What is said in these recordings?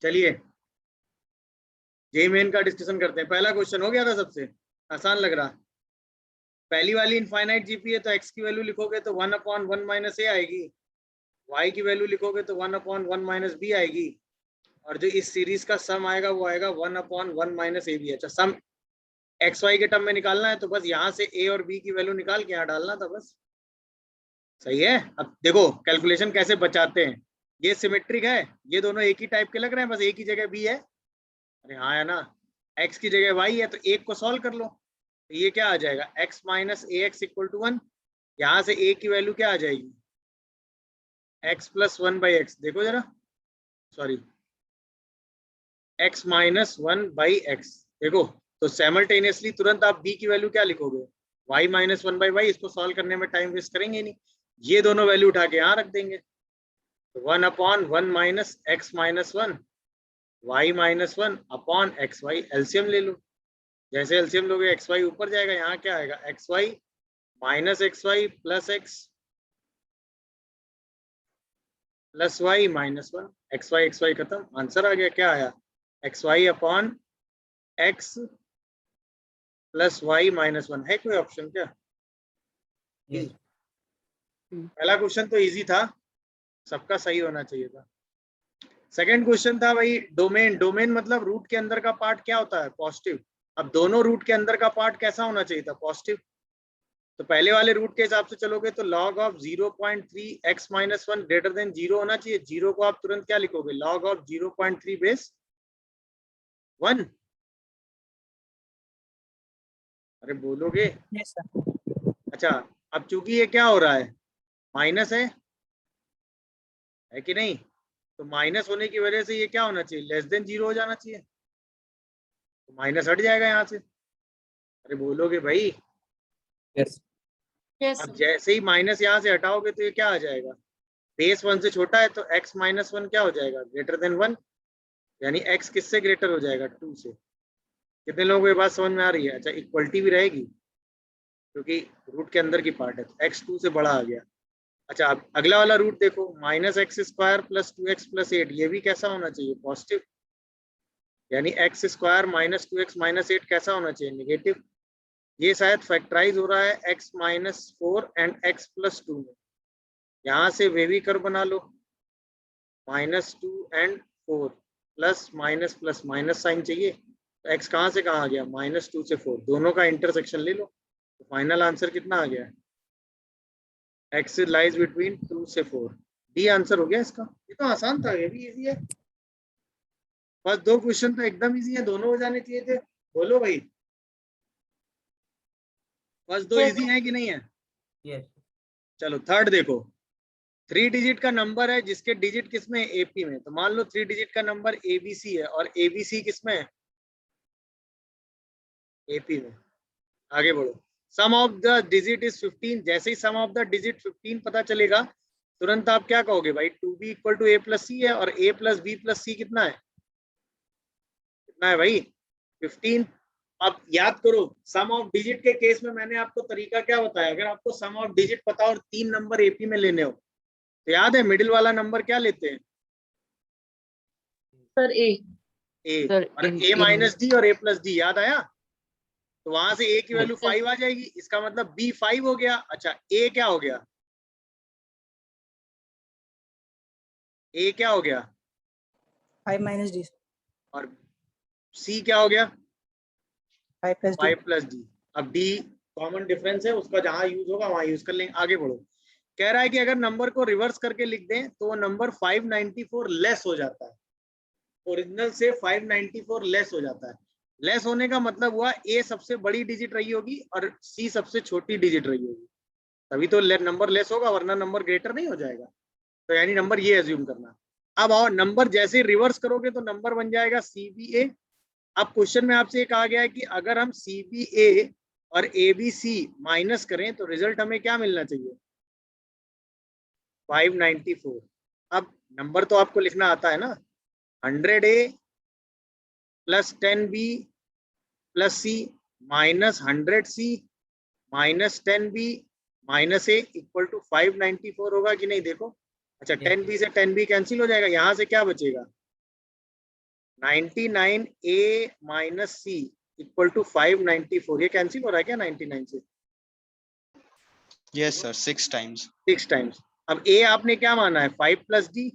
चलिए JEE main का discussion करते हैं। पहला क्वेश्चन हो गया था, सबसे आसान लग रहा। पहली वाली इनफाइनाइट जीपी है तो एक्स की वैल्यू लिखोगे तो 1/1 माइनस ए आएगी, वाई की वैल्यू लिखोगे तो 1/1 माइनस बी आएगी, और जो इस सीरीज का सम आएगा वो आएगा 1/1 माइनस ए बी। अच्छा, सम एक्स वाई के टर्म में निकालना है तो बस यहाँ से ए और बी की वैल्यू निकाल के यहाँ डालना था बस। सही है। अब देखो कैलकुलेशन कैसे बचाते हैं। ये सिमेट्रिक है, ये दोनों एक ही टाइप के लग रहे हैं, बस एक ही जगह बी है। अरे हाँ है ना, x की जगह y है तो एक को सॉल्व कर लो, तो ये क्या आ जाएगा x minus A X equal to 1। यहाँ से a की वैल्यू क्या आ जाएगी, x प्लस 1/x। देखो जरा, सॉरी x माइनस 1/x। देखो तो सैमल्टेनियसली तुरंत आप b की वैल्यू क्या लिखोगे, y माइनस 1/y। इसको सॉल्व करने में टाइम वेस्ट करेंगे नहीं, ये दोनों वैल्यू उठा के यहाँ रख देंगे। तो 1/1 minus X minus 1 y minus 1 upon X Y. LCM ले लो, जैसे एलसीएम लोगे एक्स वाई ऊपर जाएगा, यहाँ क्या आएगा X Y minus X Y plus X plus Y minus 1। X Y खत्म, आंसर आ गया। क्या आया, X Y upon X plus Y minus 1। है कोई ऑप्शन क्या? पहला क्वेश्चन तो इजी था, सबका सही होना चाहिए था। सेकंड क्वेश्चन था भाई डोमेन। डोमेन मतलब रूट के अंदर का पार्ट क्या होता है, पॉजिटिव। अब दोनों रूट के अंदर का पार्ट कैसा होना चाहिए था, पॉजिटिव। तो पहले वाले रूट के हिसाब से चलोगे तो log of 0.3 x minus 1 greater than 0 होना चाहिए। जीरो को आप तुरंत क्या लिखोगे, log ऑफ 0.3 बेस 1। अरे बोलोगे? yes, sir. अच्छा, अब चूंकि ये क्या हो रहा है, माइनस है कि नहीं, तो माइनस होने की वजह से ये क्या होना चाहिए, लेस देन 0 हो जाना चाहिए, तो माइनस हट जाएगा यहाँ से। अरे बोलोगे भाई? yes. अब जैसे ही माइनस यहाँ से हटाओगे तो ये क्या आ जाएगा, बेस 1 से छोटा है तो x माइनस 1 क्या हो जाएगा, ग्रेटर देन 1। यानी x किससे ग्रेटर हो जाएगा, 2 से। कितने लोगों को ये बात समझ में आ रही है? अच्छा, इक्वलिटी भी रहेगी क्योंकि रूट के अंदर की पार्ट है, तो x 2 से बड़ा आ गया। अच्छा, अब अगला वाला रूट देखो, minus x square plus 2x plus 8। ये भी कैसा होना चाहिए, पॉजिटिव। यानी x square minus 2x minus 8 कैसा होना चाहिए, निगेटिव। ये शायद फैक्टराइज हो रहा है x minus 4 and x plus 2 में। यहाँ से वे भी कर्व बना लो, -2 एंड 4 प्लस माइनस साइन चाहिए, तो x कहाँ से कहाँ आ गया, -2 से 4, दोनों का इंटरसेक्शन ले लो, तो फाइनल आंसर कितना आ गया, x लाइज बिटवीन 2 से 4। डी आंसर हो गया इसका। ये तो आसान था, ये भी इजी है। बस दो क्वेश्चन तो एकदम इजी है, दोनों हो जाने चाहिए थे। बोलो भाई, बस दो इजी है कि नहीं है? Yes. चलो थर्ड देखो, 3 डिजिट का नंबर है जिसके डिजिट किसमें, एपी में। तो मान लो 3 डिजिट का नंबर एबीसी है और एबीसी किसमें है, एपी में। आगे बढ़ो, sum of the digit is 15। जैसे ही सम ऑफ द डिजिट 15 पता चलेगा तुरंत आप क्या कहोगे भाई, 2b equal to a plus C है, और a plus B plus C कितना है, कितना है भाई, 15। अब याद करो, सम ऑफ डिजिट के केस में मैंने आपको तरीका क्या बताया, अगर आपको सम ऑफ डिजिट पता और 3 नंबर एपी में लेने हो तो याद है मिडिल वाला नंबर क्या लेते हैं, सर ए। ए। सर और ए माइनस डी और ए प्लस डी, याद आया? तो वहां से ए की वैल्यू 5 आ जाएगी, इसका मतलब बी 5 हो गया। अच्छा, ए क्या हो गया, ए क्या हो गया, 5 minus d. और सी क्या हो गया, 5 plus d. 5 plus D. अब डी कॉमन डिफरेंस है, उसका जहां यूज होगा वहां यूज कर लेंगे। आगे बढ़ो, कह रहा है कि अगर नंबर को रिवर्स करके लिख दें तो वो नंबर 594 लेस हो जाता है, ओरिजिनल से 594 लेस हो जाता है। लेस होने का मतलब हुआ ए सबसे बड़ी डिजिट रही होगी और सी सबसे छोटी डिजिट रही होगी, तभी तो नंबर लेस होगा, वरना नंबर ग्रेटर नहीं हो जाएगा। तो यानी नंबर ये एज्यूम करना। अब और नंबर जैसे रिवर्स करोगे तो नंबर बन जाएगा CBA। अब क्वेश्चन में आपसे कहा गया है कि अगर हम CBA और ABC माइनस करें तो रिजल्ट हमें क्या मिलना चाहिए, 594। अब नंबर तो आपको लिखना आता है ना, 100A plus 10B plus C minus 100C minus 10B minus A equal to 594 होगा कि नहीं, देखो। अच्छा, 10B से 10B कैंसिल हो जाएगा, यहाँ से क्या बचेगा, 99a minus C equal to 594। ये कैंसिल हो रहा है क्या 99 से? Yes sir, 6 times. 6 टाइम्स। अब a आपने क्या माना है 5 प्लस डी,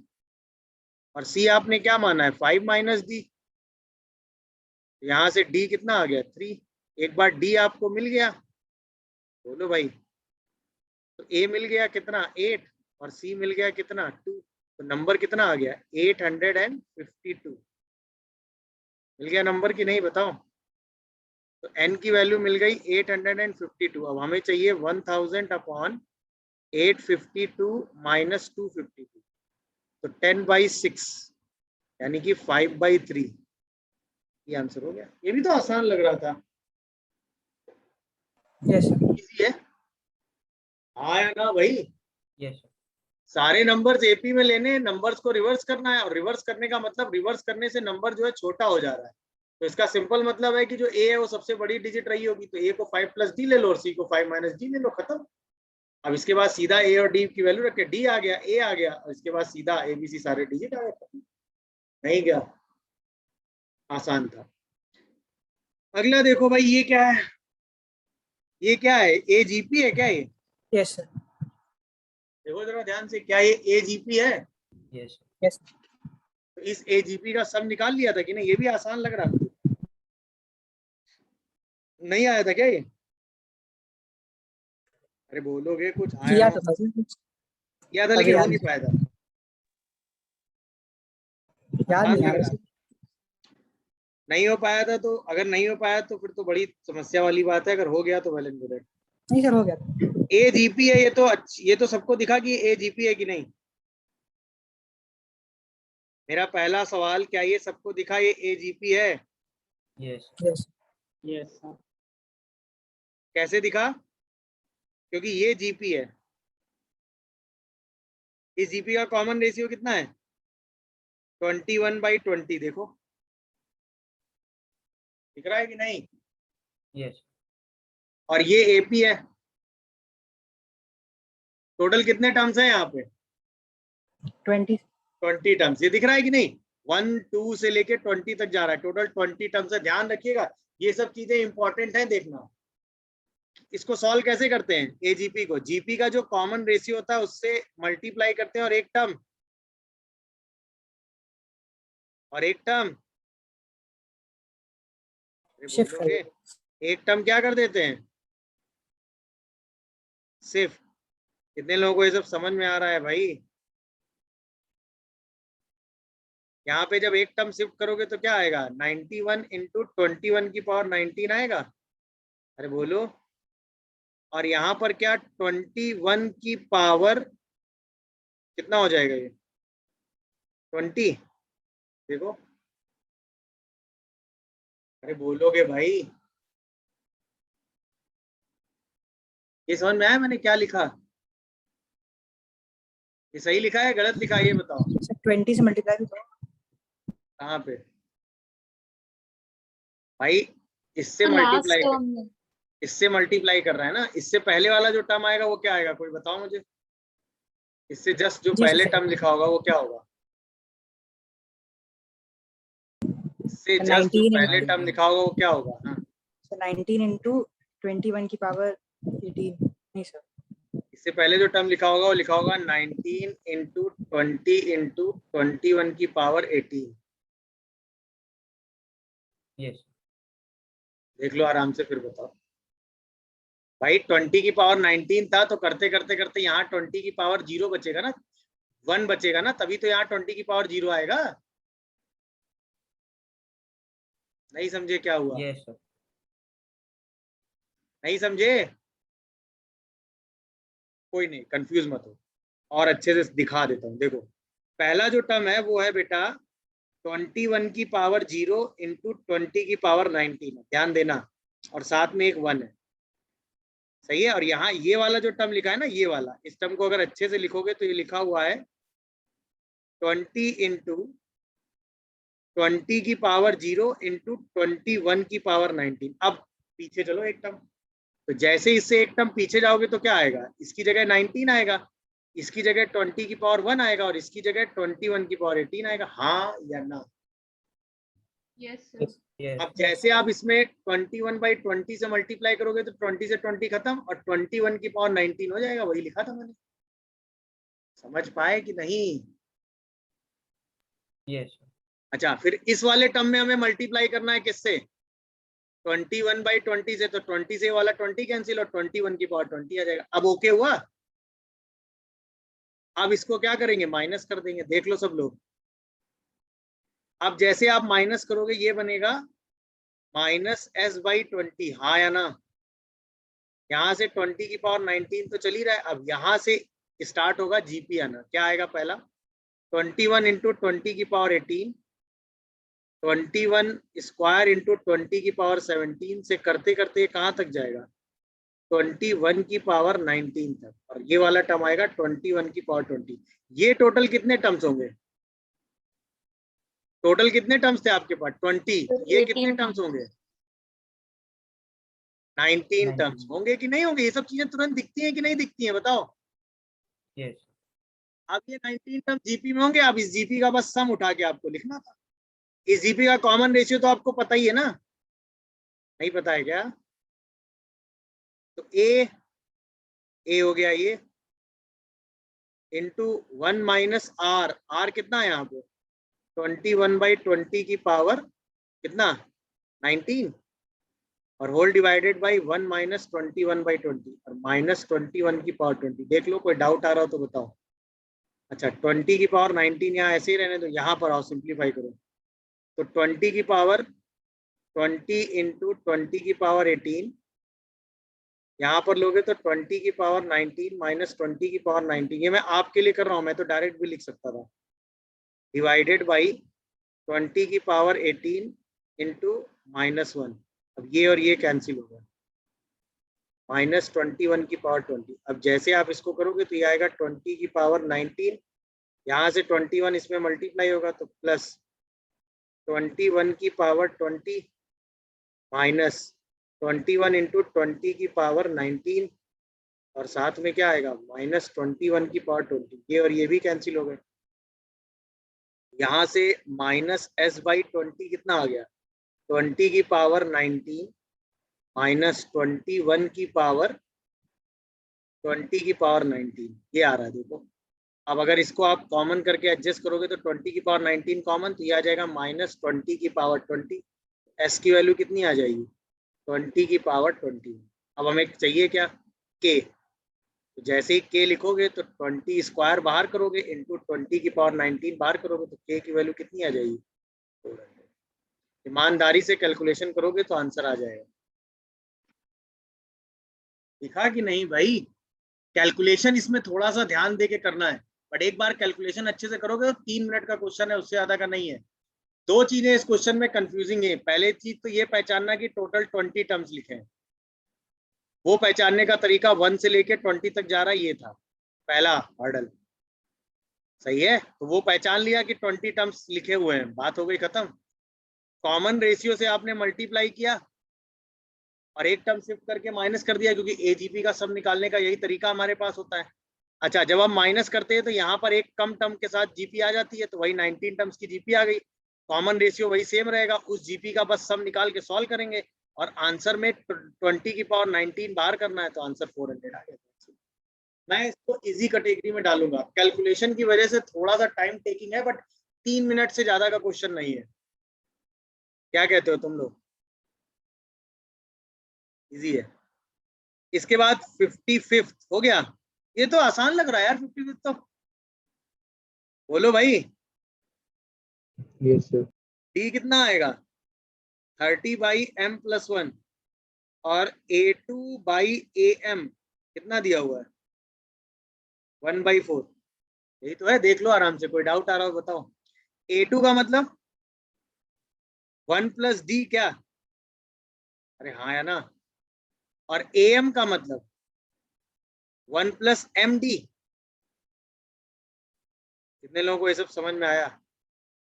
और c आपने क्या माना है 5 माइनस डी। यहां से d कितना आ गया 3। एक बार d आपको मिल गया, बोलो भाई, तो a मिल गया कितना 8 और c मिल गया कितना 2, तो नंबर कितना आ गया 852। मिल गया नंबर कि नहीं बताओ? तो n की वैल्यू मिल गई 852। अब हमें चाहिए 1000 अपॉन 852 माइनस 252, तो 10/6 यानी कि 5/3। ये आंसर हो गया। ये भी तो आसान लग रहा था। Yes, sir. इजी है। हाँ या ना भाई? Yes, sir. सारे नंबर्स एपी में लेने, नंबर्स को रिवर्स करना है, और रिवर्स करने का मतलब रिवर्स करने से नंबर जो है छोटा हो जा रहा है। तो इसका सिंपल मतलब है कि जो ए है वो सबसे बड़ी डिजिट रही होगी, तो ए को 5 प्लस डी ले लो और सी को 5 माइनस डी ले लो, खत्म। अब इसके बाद सीधा ए और डी की वैल्यू रख के डी आ गया, ए आ गया, और इसके बाद सीधा ए बी सी सारे डिजिट आ गए। नहीं क्या आसान था? अगला देखो भाई, ये क्या है? ये क्या है? ए जीपी है क्या ये? Yes, sir. देखो जरा ध्यान से, क्या ये ए जीपी है? Yes. Yes. तो इस ए जीपी का सम निकाल लिया था कि नहीं? ये भी आसान लग रहा मुझे। नहीं आया था क्या ये? अरे बोलोगे कुछ आया किया ना? तो था sir. किया था अभी लेकिन हो याद नहीं पाया था। याद आसान नहीं आ लग रहा रहा sir. है। नहीं हो पाया था तो, अगर नहीं हो पाया तो फिर तो बड़ी समस्या वाली बात है। अगर हो गया तो वेल एंड गुड है। नहीं सर, हो गया। ए जीपी है ये तो ये तो सबको दिखा कि ए जीपी है कि नहीं? मेरा पहला सवाल, क्या ये सबको दिखा ये ए जीपी है? Yes. Yes. Yes sir. कैसे दिखा? क्योंकि ये जीपी है। इस जीपी का कॉमन रेशियो कितना है? 21/20। देखो दिख रहा है कि नहीं? Yes. और ये एपी है। टोटल कितने टर्म्स हैं यहाँ पे? 20. 20 टर्म्स। ये दिख रहा है कि नहीं? 1 2 से लेके 20 तक जा रहा है, टोटल 20 टर्म्स है। ध्यान रखिएगा, ये सब चीजें इंपॉर्टेंट है, देखना। इसको सॉल्व कैसे करते हैं? एजीपी को जीपी का जो कॉमन रेशियो होता है उससे मल्टीप्लाई करते हैं, और एक टर्म और एक टर्म Shift बोलोगे, एक टर्म क्या कर देते हैं? सिर्फ। कितने लोगों को ये सब समझ में आ रहा है भाई? यहाँ पे जब एक टर्म शिफ्ट करोगे तो क्या आएगा? 91 इंटू 21 की पावर 19 आएगा। अरे बोलो। और यहाँ पर क्या 21 की पावर कितना हो जाएगा? ये 20। देखो, अरे बोलोगे भाई? ये समझ में आया मैंने क्या लिखा? ये सही लिखा है गलत लिखा है ये बताओ? सर 20 से मल्टीप्लाई भी करो। कहाँ पे भाई? इससे मल्टीप्लाई, इससे मल्टीप्लाई कर रहा है ना। इससे पहले वाला जो टर्म आएगा वो क्या आएगा? कोई बताओ मुझे। इससे जस्ट जो जी पहले सर। टर्म लिखा होगा वो क्या होगा? इससे जस्ट जो 19 पहले टर्म लिखा होगा वो क्या होगा? हाँ, सर 19 इंटू 21 की पावर 18। नहीं सर, इससे पहले जो टर्म लिखा होगा वो लिखा होगा 19 इंटू 20 इंटू 21 की पावर 18। यस देख लो आराम से, फिर बताओ भाई। 20 की पावर 19 था, तो करते करते करते यहाँ 20 की पावर 0 बचेगा ना, 1 बचेगा ना, तभी तो यहाँ 20 की पावर 0 आएगा। नहीं समझे क्या हुआ? Yes sir. नहीं समझे? कोई नहीं, कंफ्यूज मत हो, और अच्छे से दिखा देता हूँ। देखो, पहला जो टर्म है वो है बेटा 21 की पावर 0 इंटू 20 की पावर 19। ध्यान देना, और साथ में एक 1 है। सही है। और यहाँ ये वाला जो टर्म लिखा है ना, ये वाला, इस टर्म को अगर अच्छे से लिखोगे तो ये लिखा हुआ है 20 इंटू 20 की पावर 0 इंटू 21 की पावर 19। अब पीछे चलो एक टर्म, तो जैसे इससे एक टर्म पीछे जाओगे तो क्या आएगा? इसकी जगह 19 आएगा, इसकी जगह 20 की पावर 1 आएगा, और इसकी जगह 21 की पावर 18 आएगा। हाँ या ना? Yes sir. Yes. अब जैसे आप इसमें 21/20 से मल्टीप्लाई करोगे तो 20 से 20 खत्म और 21 की पावर 19 हो जाएगा, वही लिखा था मैंने। समझ पाए कि नहीं? Yes. अच्छा, फिर इस वाले टर्म में हमें मल्टीप्लाई करना है किससे? 21/20 से, तो 20 से वाला 20 कैंसिल और 21 की पावर 20 आ जाएगा। अब ओके हुआ? अब इसको क्या करेंगे? माइनस कर देंगे। देख लो सब लोग, अब जैसे आप माइनस करोगे ये बनेगा -s/20, हाँ या ना? यहाँ से 20 की पावर 19 तो चल ही रहा है। अब यहाँ से स्टार्ट होगा जीपी आना। क्या आएगा? पहला 21 इंटू 20 की पावर 18, 21 स्क्वायर इंटू 20 की पावर 17 से करते करते कहाँ तक जाएगा? 21 की पावर 19 तक, और ये वाला टर्म आएगा 21 की पावर 20। ये टोटल कितने टर्म्स होंगे? टोटल कितने टर्म्स थे आपके पास? 20। ये कितने टर्म्स होंगे? 19 टर्म्स होंगे कि नहीं होंगे? ये सब चीजें तुरंत दिखती हैं कि नहीं दिखती हैं? बताओ। Yes. अब ये 19 टर्म जीपी में होंगे। अब इस जीपी का बस सम उठा के आपको लिखना था। इस जीपी का कॉमन रेशियो तो आपको पता ही है ना? नहीं पता है क्या? तो ए हो गया ये इंटू 1 माइनस आर कितना है यहाँ पे? 21/20 की पावर कितना? 19, और होल डिवाइडेड बाई 1 माइनस 21/20 और माइनस 21 की पावर 20। देख लो, कोई डाउट आ रहा हो तो बताओ। अच्छा, 20 की पावर 19 यहाँ ऐसे ही रहने दो, यहाँ पर आओ सिंप्लीफाई करो। तो 20 की पावर 20 इंटू 20 की पावर 18, यहाँ पर लोगे तो 20 की पावर 19 माइनस 20 की पावर 19। ये मैं आपके लिए कर रहा हूँ, मैं तो डायरेक्ट भी लिख सकता था। डिवाइडेड बाई 20 की पावर 18 इंटू -1। अब ये और ये कैंसिल होगा, माइनस 21 की पावर 20। अब जैसे आप इसको करोगे तो ये आएगा 20 की पावर 19, यहाँ से 21 इसमें मल्टीप्लाई होगा तो प्लस 21 की पावर 20 माइनस 21 इंटू 20 की पावर 19, और साथ में क्या आएगा? माइनस 21 की पावर 20। ये और ये भी कैंसिल हो गए। यहाँ से -s/20 कितना आ गया? 20 की पावर 19 माइनस 21 की पावर 20 की पावर 19, ये आ रहा है। देखो, अब अगर इसको आप कॉमन करके एडजस्ट करोगे तो 20 की पावर 19 कॉमन, तो ये आ जाएगा -20 की पावर 20। एस की वैल्यू कितनी आ जाएगी? 20 की पावर 20। अब हमें चाहिए क्या? के। तो जैसे ही के लिखोगे तो 20 स्क्वायर बाहर करोगे इंटू 20 की पावर 19 बाहर करोगे तो के की वैल्यू कितनी आ जाएगी? 400। ईमानदारी से कैलकुलेशन करोगे तो आंसर आ जाएगा। दिखा कि नहीं भाई? कैलकुलेशन इसमें थोड़ा सा ध्यान दे के करना है, बट एक बार कैलकुलेशन अच्छे से करोगे तो 3 मिनट का क्वेश्चन है, उससे ज्यादा का नहीं है। दो चीजें इस क्वेश्चन में कंफ्यूजिंग है। पहले चीज तो ये पहचानना कि टोटल 20 टर्म्स लिखे हैं, वो पहचानने का तरीका 1 से लेके 20 तक जा रहा है, ये था पहला हर्डल। सही है, तो वो पहचान लिया कि 20 टर्म्स लिखे हुए हैं, बात हो गई खत्म। कॉमन रेशियो से आपने मल्टीप्लाई किया और एक टर्म शिफ्ट करके माइनस कर दिया, क्योंकि एजीपी का सम निकालने का यही तरीका हमारे पास होता है। अच्छा, जब हम माइनस करते हैं तो यहाँ पर एक कम टर्म के साथ जीपी आ जाती है, तो वही 19 टर्म्स की जीपी आ गई। कॉमन रेशियो वही सेम रहेगा, उस जीपी का बस सम निकाल के सॉल्व करेंगे, और आंसर में 20 की पावर 19 बाहर करना है, तो आंसर 400 आ गया। मैं इसको इजी कैटेगरी में डालूंगा। कैलकुलेशन की वजह से थोड़ा सा टाइम टेकिंग है, बट 3 मिनट से ज्यादा का क्वेश्चन नहीं है। क्या कहते हो तुम लोग? इजी है। इसके बाद 55 हो गया। ये तो आसान लग रहा है यार, 55 तो। बोलो भाई। Yes sir. डी कितना आएगा? 30/m+1 और A2/AM कितना दिया हुआ है? 1/4। यही तो है, देख लो आराम से। कोई डाउट आ रहा हो बताओ। A2 का मतलब 1 + D क्या? अरे हाँ या ना? और AM का मतलब 1 + MD। कितने लोगों को ये सब समझ में आया?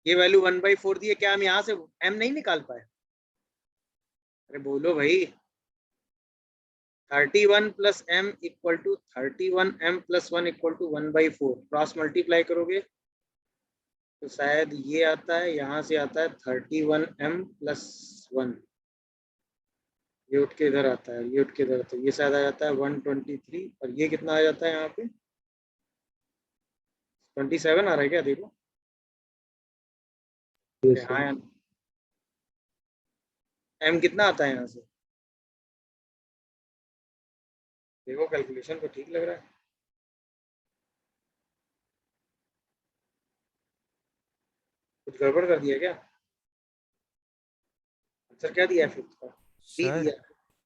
ये वैल्यू 1/4 दी है, क्या हम यहाँ से m नहीं निकाल पाए? अरे बोलो भाई। 31 + m = 31m + 1 = 1/4। क्रॉस मल्टीप्लाई करोगे तो शायद ये आता है, यहाँ से आता है 31m + 1, ये उठ के इधर आता है, ये उठ के इधर आता है, ये शायद आ जाता है 123, और ये कितना आ जाता है यहाँ पे 27 आ रहा है क्या, देखो। हाँ यार, m कितना आता है यहाँ से, देखो कैलकुलेशन तो ठीक लग रहा है। कुछ गड़बड़ कर दिया क्या, आंसर क्या दिया है फिफ्थ का, डी सर दिया।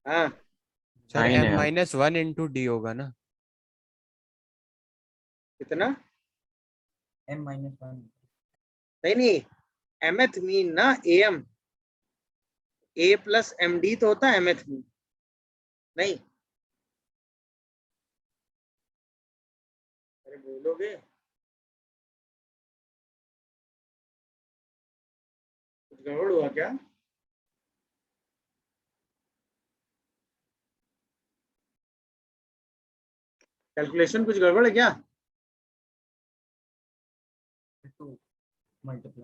हाँ सर Nine है। m-1 इंटू डी होगा ना। कितना, m-1 नहीं mth मीन ना, am, a + md तो होता है mth मीन, नहीं, अरे बोलोगे, कुछ गड़बड़ हुआ क्या, कैलकुलेशन कुछ गड़बड़ है क्या,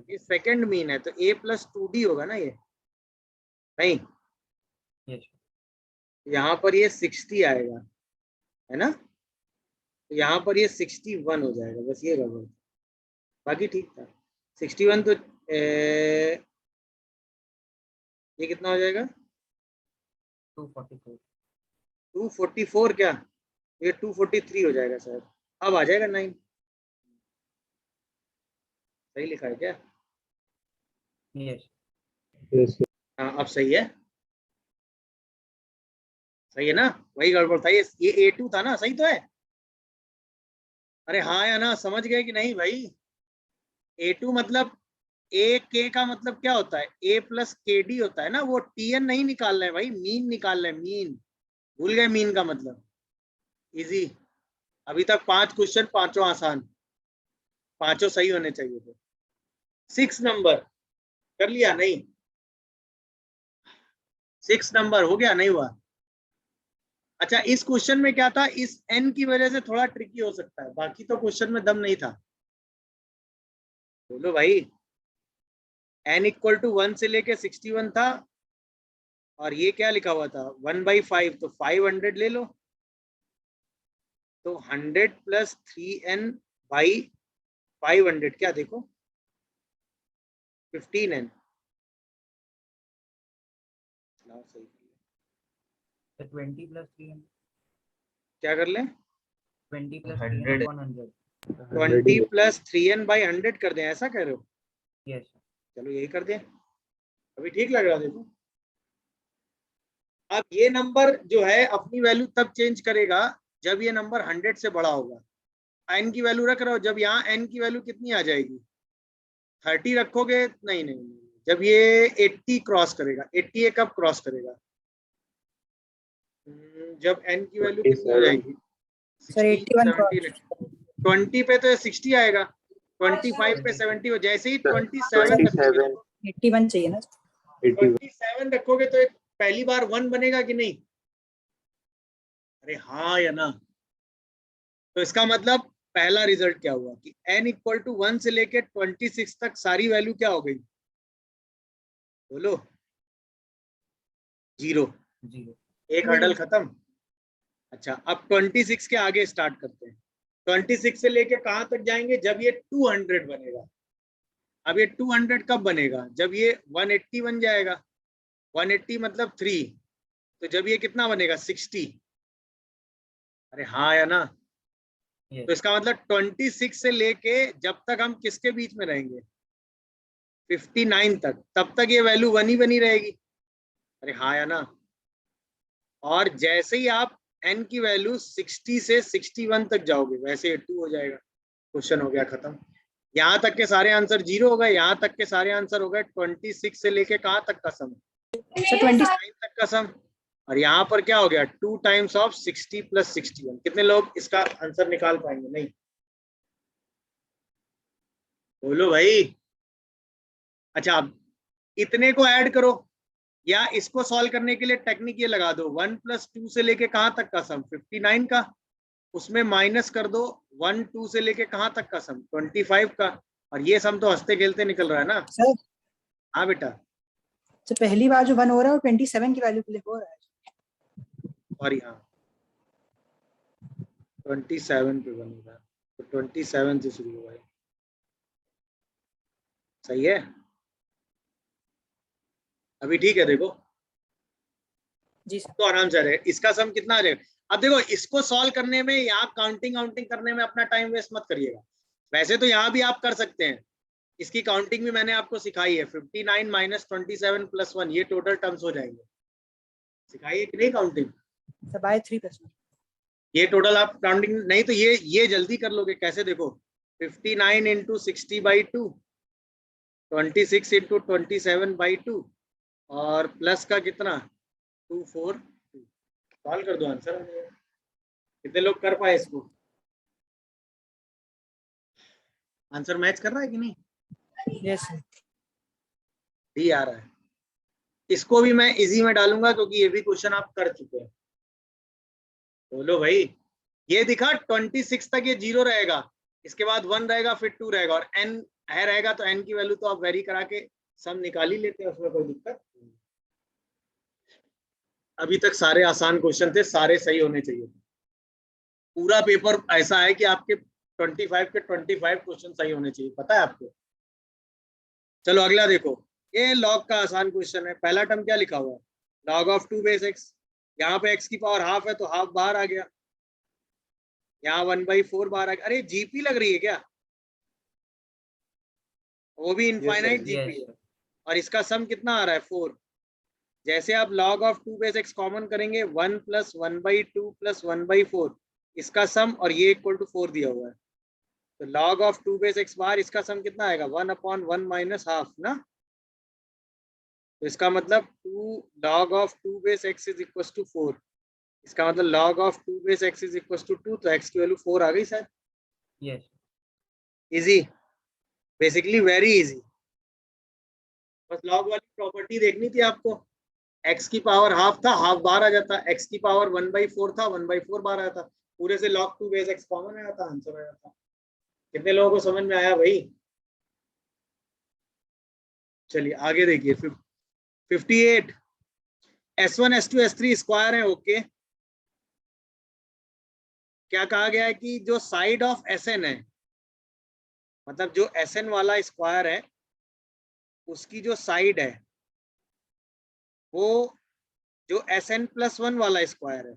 ये सेकंड मीन है तो a + 2d होगा ना, ये नहीं, यहाँ पर ये 60 आएगा, है ना, तो यहाँ पर ये 61 हो जाएगा, बस ये गड़बड़, बाकी ठीक था। 61 तो ये कितना हो जाएगा 244 क्या, ये 243 हो जाएगा शायद, अब आ जाएगा 9, सही लिखा है क्या, हाँ अब सही है, सही है ना, वही गड़बड़ था, ये A2 था ना, सही तो है, अरे हाँ या ना, समझ गए कि नहीं भाई, A2 मतलब ए के का मतलब क्या होता है, a + kd होता है ना, वो tn नहीं निकालना है भाई, मीन निकालना है, मीन, भूल गए मीन का मतलब, इजी। अभी तक 5 क्वेश्चन, पांचों आसान, पांचों सही होने चाहिए थे। 6 नंबर कर लिया, नहीं 6 नंबर हो गया, नहीं हुआ। अच्छा, इस क्वेश्चन में क्या था, इस n की वजह से थोड़ा ट्रिकी हो सकता है, बाकी तो क्वेश्चन में दम नहीं था, बोलो भाई, n = 1 से लेके 61 था, और ये क्या लिखा हुआ था 1/5, तो 500 ले लो, तो 100 + 3n/500 क्या, देखो 15n, सही, 20 + 300 क्या कर ले, 20 + 300 20 + 3n/100 कर दें, ऐसा कह रहे हो, यस चलो यही कर दें, अभी ठीक लग रहा, देखो। अब ये नंबर जो है अपनी वैल्यू तब चेंज करेगा जब ये नंबर 100 से बड़ा होगा, n की वैल्यू रख रहे हो, जब यहाँ n की वैल्यू कितनी आ जाएगी 30 रखोगे, नहीं, जब ये 80 क्रॉस करेगा, 80 ये कब क्रॉस करेगा, जब n की वैल्यू कितनी हो जाएगी, सर 81 17, 20 पे तो 60 आएगा, 25 पे 70 हो, जैसे ही 27 रखोगे, 81 चाहिए ना, 27 रखोगे तो एक पहली बार 1 बनेगा कि नहीं, अरे हाँ या ना, तो इसका मतलब पहला रिजल्ट क्या हुआ कि n = 1 से लेके 26 तक सारी वैल्यू क्या हो गई, बोलो 0, एक हर्डल खत्म। अच्छा, अब 26 के आगे स्टार्ट करते हैं, 26 से लेके कहां तक जाएंगे, जब ये 200 बनेगा, अब ये 200 कब बनेगा, जब ये 180 बन जाएगा, 180 मतलब 3, तो जब ये कितना बनेगा 60, अरे हाँ या ना, तो इसका मतलब 26 से लेके जब तक हम किसके बीच में रहेंगे 59 तक, तब तक ये वैल्यू 1 ही बनी रहेगी, अरे हाँ या ना, और जैसे ही आप n की वैल्यू 60 से 61 तक जाओगे वैसे ये 2 हो जाएगा, क्वेश्चन हो गया खत्म। यहाँ तक के सारे आंसर 0 हो गए, यहाँ तक के सारे आंसर हो गए 26 से लेके कहाँ तक का सम, 29 तक का सम, और यहाँ पर क्या हो गया 2 टाइम्स ऑफ 60 + 61, कितने लोग इसका आंसर निकाल पाएंगे, नहीं बोलो भाई। अच्छा, अब इतने को ऐड करो, या इसको सॉल्व करने के लिए टेक्निक ये लगा दो, 1 + 2 से लेके कहां तक का सम 59 का, उसमें माइनस कर दो 1 2 से लेके कहां तक का सम 25 का, और ये सम तो हंसते खेलते निकल रहा है ना। सर हाँ बेटा, तो पहली बार जो 1 हो रहा है वो 27 की वैल्यू के लिए हो रहा है। और यहाँ 27 पे बनेगा, तो 27 से शुरू हुआ है। सही है, अभी ठीक है। देखो जी सर। तो आराम से रहे, इसका सम कितना आ जाएगा। अब देखो इसको सॉल्व करने में, यहाँ काउंटिंग करने में अपना टाइम वेस्ट मत करिएगा। वैसे तो यहाँ भी आप कर सकते हैं, इसकी काउंटिंग भी मैंने आपको सिखाई है। 59 माइनस 27 प्लस 1, ये टोटल टर्म्स हो जाएंगे। सिखाइए कि नहीं काउंटिंग? Sir bye 3+1। ये टोटल आप काउंटिंग नहीं तो ये जल्दी कर लोगे कैसे, देखो 59 इंटू 60/2, 26 इंटू 27/2 और प्लस का कितना 242। सॉल्व कर दो आंसर। कितने लोग कर पाए इसको? आंसर मैच कर रहा है कि नहीं? Yes sir. डी आ रहा है। इसको भी मैं इजी में डालूंगा क्योंकि ये भी क्वेश्चन आप कर चुके हैं। बोलो भाई, ये दिखा 26 तक ये 0 रहेगा, इसके बाद 1 रहेगा, फिर 2 रहेगा और n है रहेगा, तो n की वैल्यू तो आप वेरी करा के सम निकाल ही लेते हैं, उसमें कोई दिक्कत नहीं। अभी तक सारे आसान क्वेश्चन थे, सारे सही होने चाहिए। पूरा पेपर ऐसा है कि आपके 25 के 25 क्वेश्चन सही होने चाहिए, पता है आपको। चलो अगला देखो, ये लॉग का आसान क्वेश्चन है। पहला टर्म क्या लिखा हुआ है? Log of 2 base x। यहाँ पे x की पावर हाफ है तो हाफ बाहर आ गया, यहाँ 1/4 बाहर आ गया। अरे जीपी लग रही है क्या? वो भी इनफाइनाइट जीपी है। और इसका सम कितना आ रहा है 4। जैसे आप log of 2 base x common करेंगे, 1 प्लस 1/2 प्लस 1/4, इसका सम, और ये इक्वल टू 4 दिया हुआ है, तो log ऑफ 2 बेस x बार, इसका सम कितना आएगा 1/1 माइनस हाफ ना। तो इसका मतलब 2 log of 2 base x is equal to 4। इसका मतलब log of 2 base x is equal to 2, तो x की वैल्यू 4 आ गई sir. Yes easy, basically very easy. बस log वाली प्रॉपर्टी देखनी थी आपको। x की पावर हाफ था, हाफ बाहर आ जाता, x की पावर 1/4 था, 1/4 बाहर आया था, पूरे से log 2 बेस x कॉमन आया था, आंसर आया था। कितने लोगों को समझ में आया भाई? चलिए आगे देखिए। 58, S1 S2 S3 स्क्वायर है, ओके। क्या कहा गया है कि जो साइड ऑफ Sn है, मतलब जो Sn वाला स्क्वायर है, उसकी जो साइड है वो जो Sn+1 वाला स्क्वायर है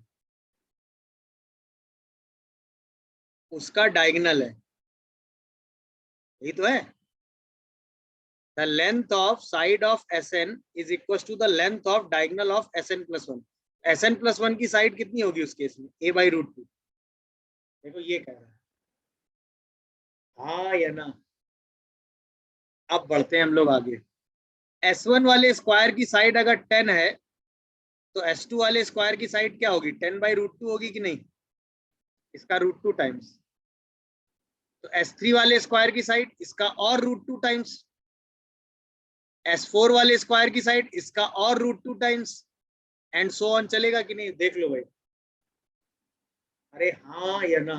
उसका डायगोनल है। यही तो है। The length of side of Sn is equals to the length of diagonal of Sn+1। Sn+1 की साइड कितनी होगी उस केस में? a/√2। देखो ये कह रहा है, हाँ या ना। अब बढ़ते हैं हम लोग आगे। S1 वाले स्क्वायर की साइड अगर 10 है तो S2 वाले स्क्वायर की साइड क्या होगी? 10/√2 होगी कि नहीं? इसका √2 टाइम्स। तो S3 वाले स्क्वायर की साइड इसका और √2 टाइम्स। S4 वाले स्क्वायर की साइड इसका और √2 टाइम्स, एंड सो ऑन। चलेगा कि नहीं? देख लो भाई। अरे हाँ या ना।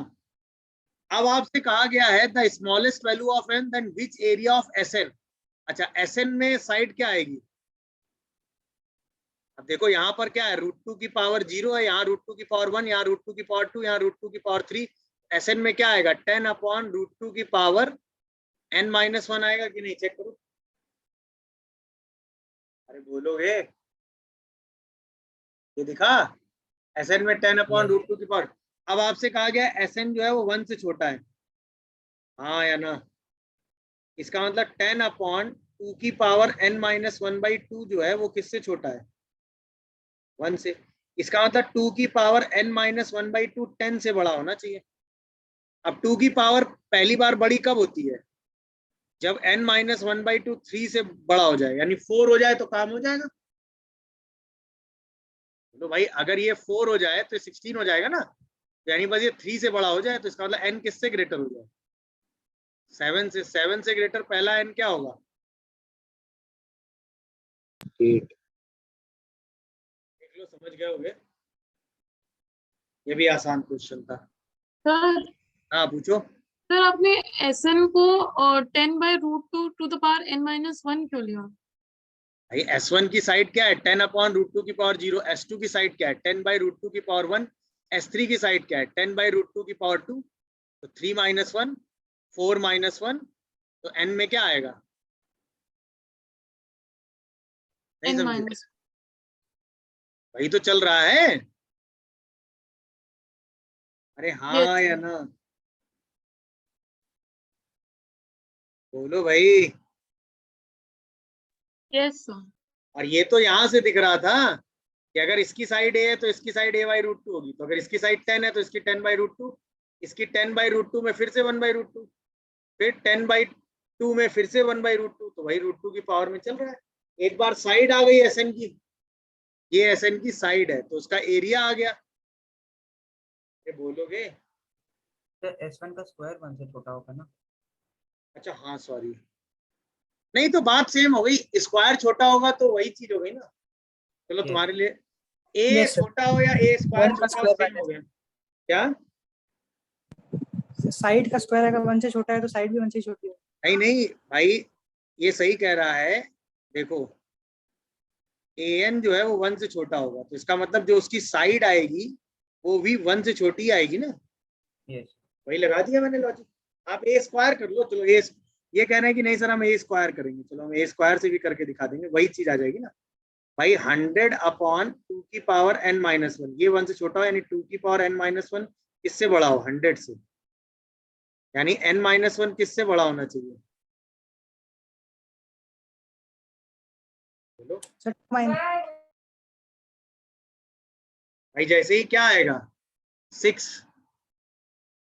अब आपसे कहा गया है the smallest value of n then which area of Sn। अच्छा, Sn में साइड क्या आएगी? अब देखो यहाँ पर क्या है, √2 की पावर 0 है, यहाँ √2 की पावर 1, यहाँ √2 की पावर 2, यहाँ √2 की पावर 3। Sn में क्या आएगा? 10/√2 की पावर n-1 आएगा कि नहीं? चेक करो। अरे बोलोगे? ये दिखा Sn में 10/√2 की पावर। अब आपसे कहा गया Sn जो है वो 1 से छोटा है, हाँ या ना? इसका मतलब 10/2 की पावर n-1/2 जो है वो किससे छोटा है? 1 से। इसका मतलब 2 की पावर n-1/2 10 से बड़ा होना चाहिए। अब 2 की पावर पहली बार बड़ी कब होती है? जब n-1/2 3 से बड़ा हो जाए, यानी 4 हो जाए तो काम हो जाएगा। तो भाई अगर ये 4 हो जाए तो 16 हो जाएगा ना, यानी बस ये 3 से बड़ा हो जाए, तो इसका मतलब n किससे ग्रेटर हो जाए? 7 से। 7 से ग्रेटर पहला n क्या होगा? 8। देख लो, समझ गए होगे। ये भी आसान क्वेश्चन था। सर हाँ पूछो। सर आपने Sn को 10/√2 टू द पावर n-1 क्यों लिया? भाई S1 की साइड क्या है 10/√2 की पावर 0, S2 की साइड क्या है 10/√2 की पावर 1, S3 की साइड क्या है 10/√2 की पावर 2, तो 3 - 1 4 - 1, तो n में क्या आएगा? नहीं समझे? n-, वही तो चल रहा है। अरे यस हाँ या सर। ना, बोलो भाई। Yes sir. और ये तो यहां से दिख रहा था कि अगर इसकी साइड a है तो इसकी साइड a/√2 होगी, तो अगर इसकी साइड 10 है तो इसकी 10/√2, इसकी 10/√2 में फिर से 1/√2, फिर 10/2 में फिर से 1/√2, तो वही √2 की पावर में चल रहा है। एक बार साइड आ गई Sn की, ये Sn की साइड है तो उसका एरिया आ गया। ये बोलोगे? तो S1 का स्क्वायर 1 से छोटा होगा ना? अच्छा हाँ सॉरी, नहीं तो बात सेम हो गई, स्क्वायर छोटा होगा तो वही चीज हो गई ना। चलो Yes. तुम्हारे लिए a Yes, sir. छोटा हो या a स्क्वायर 1 का छोटा हो स्क्वायर सेम हो गया क्या? साइड का स्क्वायर अगर 1 से छोटा है तो साइड भी 1 से छोटी है। नहीं नहीं भाई, ये सही कह रहा है। देखो an जो है वो 1 से छोटा होगा, तो इसका मतलब जो उसकी साइड आएगी वो भी 1 से छोटी आएगी ना। Yes. वही लगा दिया मैंने लॉजिक। आप a स्क्वायर कर लो, चलो ये कह रहे हैं कि नहीं सर हम a स्क्वायर करेंगे, चलो हम a स्क्वायर से भी करके दिखा देंगे, वही चीज आ जाएगी ना भाई। 100/2 की पावर n-1, ये 1 से छोटा हो, यानी 2 की पावर n-1 किससे बड़ा हो? 100 से, यानी n-1 किससे बड़ा होना चाहिए? बोलो सर 2 भाई। जैसे ही क्या आएगा 6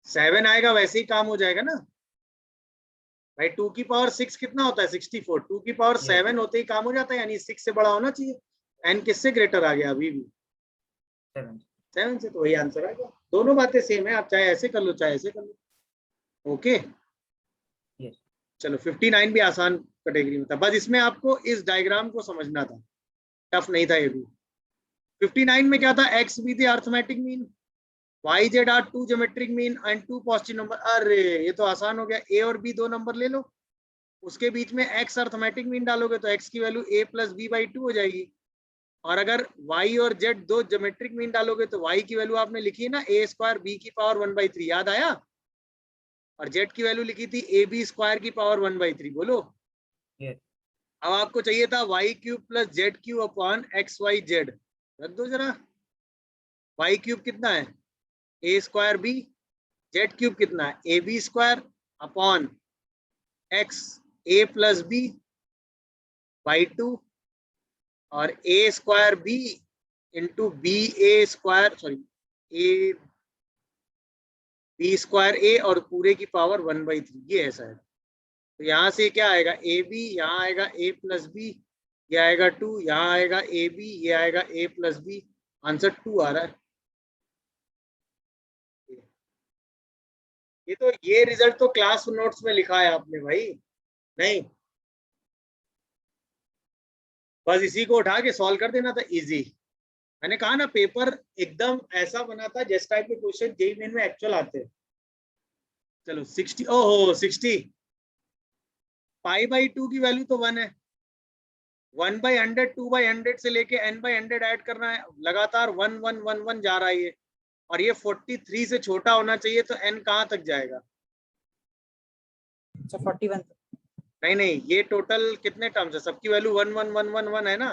7 आएगा वैसे ही काम हो जाएगा ना भाई। 2 की पावर 6 कितना होता है? 64। 2 की पावर 7 होते ही काम हो जाता है, यानी 6 से बड़ा होना चाहिए। n किससे ग्रेटर आ गया? अभी भी 7. 7 से, तो वही आंसर आ गया। दोनों बातें सेम है, आप चाहे ऐसे कर लो चाहे ऐसे कर लो। Okay Yes. चलो 59 भी आसान कैटेगरी में था, बस इसमें आपको इस डायग्राम को समझना था, टफ नहीं था ये भी। 59 में क्या था? एक्स बी थे arithmetic mean, Y Z are 2 geometric mean and 2 positive number. अरे ये तो आसान हो गया, ए और बी 2 नंबर ले लो, उसके बीच में एक्स अर्थमेटिक मीन डालोगे तो एक्स की वैल्यू a + b/2 हो जाएगी। और अगर y और z 2 ज्योमेट्रिक मीन डालोगे तो y की वैल्यू आपने लिखी है ना a² b की पावर 1/3, याद आया? और z की वैल्यू लिखी थी ab² की पावर 1/3। बोलो। Yes. अब आपको चाहिए था y³ + z³ अपॉन xyz, रख दो जरा। y³ कितना है? a² b, z³ कितना है? ab² upon x a + b/2 और a² b into a² a b² a और पूरे की पावर 1/3, ये ऐसा है। तो यहाँ से क्या आएगा? ए बी, यहाँ आएगा a + b, ये आएगा 2, यहाँ आएगा ए बी, ये आएगा a + b, आंसर 2 आ रहा है। ये तो ये रिजल्ट तो क्लास नोट्स में लिखा है आपने भाई, नहीं बस इसी को उठा के सॉल्व कर देना था, इजी। मैंने कहा ना पेपर एकदम ऐसा बना था जिस टाइप के क्वेश्चन जेईई मेन में एक्चुअल आते हैं। चलो 60, ओहो 60, π/2 की वैल्यू तो 1 है, 1/100 2/100 से लेके n/100 ऐड करना है, लगातार 1 1 1 1 जा रहा है ये, और ये 43 से छोटा होना चाहिए, तो n कहाँ तक जाएगा? सर 41 नहीं नहीं, ये टोटल कितने टर्म्स है? सबकी वैल्यू 1 1 1 1 1 है ना।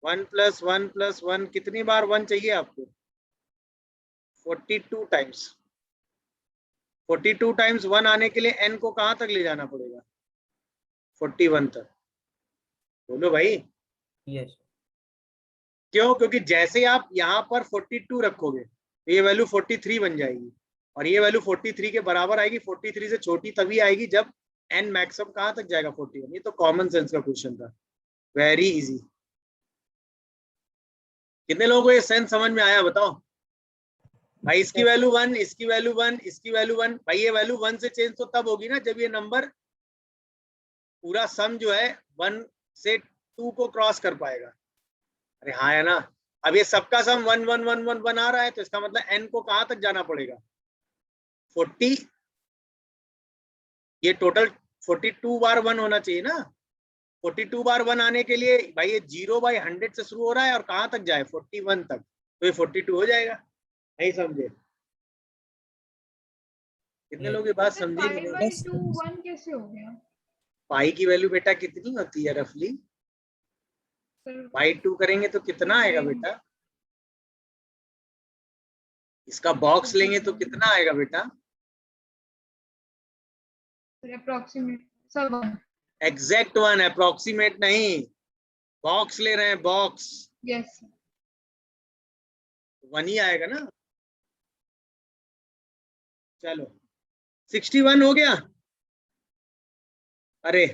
1 + 1 + 1, कितनी बार 1 चाहिए आपको? 42 टाइम्स। 42 टाइम्स 1 आने के लिए n को कहाँ तक ले जाना पड़ेगा? 41 तक। बोलो भाई। Yes. क्यों? क्योंकि जैसे ही आप यहाँ पर 42 रखोगे तो ये वैल्यू 43 बन जाएगी, और ये वैल्यू 43 के बराबर आएगी। 43 से छोटी तभी आएगी जब n मैक्सिमम कहाँ तक जाएगा? 41। ये तो कॉमन सेंस का क्वेश्चन था, वेरी इजी। कितने लोगों को ये सेंस समझ में आया बताओ भाई? इसकी वैल्यू 1, इसकी वैल्यू 1, इसकी वैल्यू 1, भाई ये वैल्यू 1 से चेंज तो तब होगी ना जब ये नंबर पूरा सम जो है 1 से 2 को क्रॉस कर पाएगा। अरे हाँ है ना। अब ये सबका सम 1 1 1 1 1 आ रहा है, तो इसका मतलब n को कहाँ तक जाना पड़ेगा? 40 ये टोटल 42 बार 1 होना चाहिए ना। 42 बार 1 आने के लिए भाई ये 0/100 से शुरू हो रहा है और कहाँ तक जाए 41 तक, तो ये 42 हो जाएगा। नहीं समझे? कितने लोग ये बात समझे कि नहीं? 5/2 1 कैसे हो गया पाई की वैल्यू बेटा कितनी होती है रफली? सर? बाई 2 करेंगे तो कितना आएगा बेटा? इसका बॉक्स लेंगे तो कितना आएगा बेटा? Approximate sir 1। एग्जैक्ट 1, अप्रोक्सीमेट नहीं, बॉक्स ले रहे हैं, बॉक्स। यस 1 ही आएगा ना। चलो 61 हो गया। अरे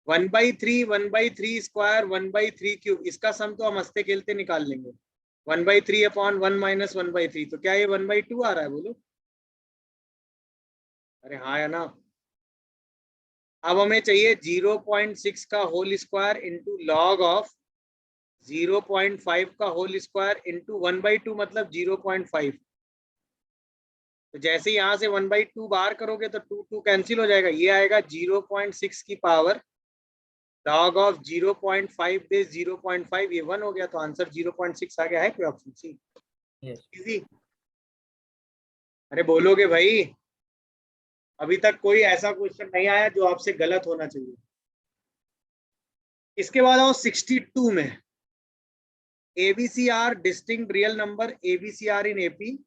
1/3 1/3 स्क्वायर 1/3 क्यूब, इसका सम तो हम हंसते खेलते निकाल लेंगे। 1/3 अपॉन 1 माइनस 1/3, तो क्या ये 1/2 आ रहा है? बोलो। अरे हाँ या ना। अब हमें चाहिए 0.6 का whole square into log of 0.5 का होल स्क्वायर इंटू 1/2 मतलब 0.5। तो जैसे यहाँ से 1/2 बाहर करोगे तो 2 2 कैंसिल हो जाएगा, ये आएगा 0.6 की पावर लॉग ऑफ 0.5 दे 0.5, ये 1 हो गया, तो आंसर 0.6 आ गया है। कोई ऑप्शन सी? Yes easy. अरे बोलोगे भाई? अभी तक कोई ऐसा क्वेश्चन नहीं आया जो आपसे गलत होना चाहिए। इसके बाद आओ 62 में, ABCR distinct real number ABCR इन AP।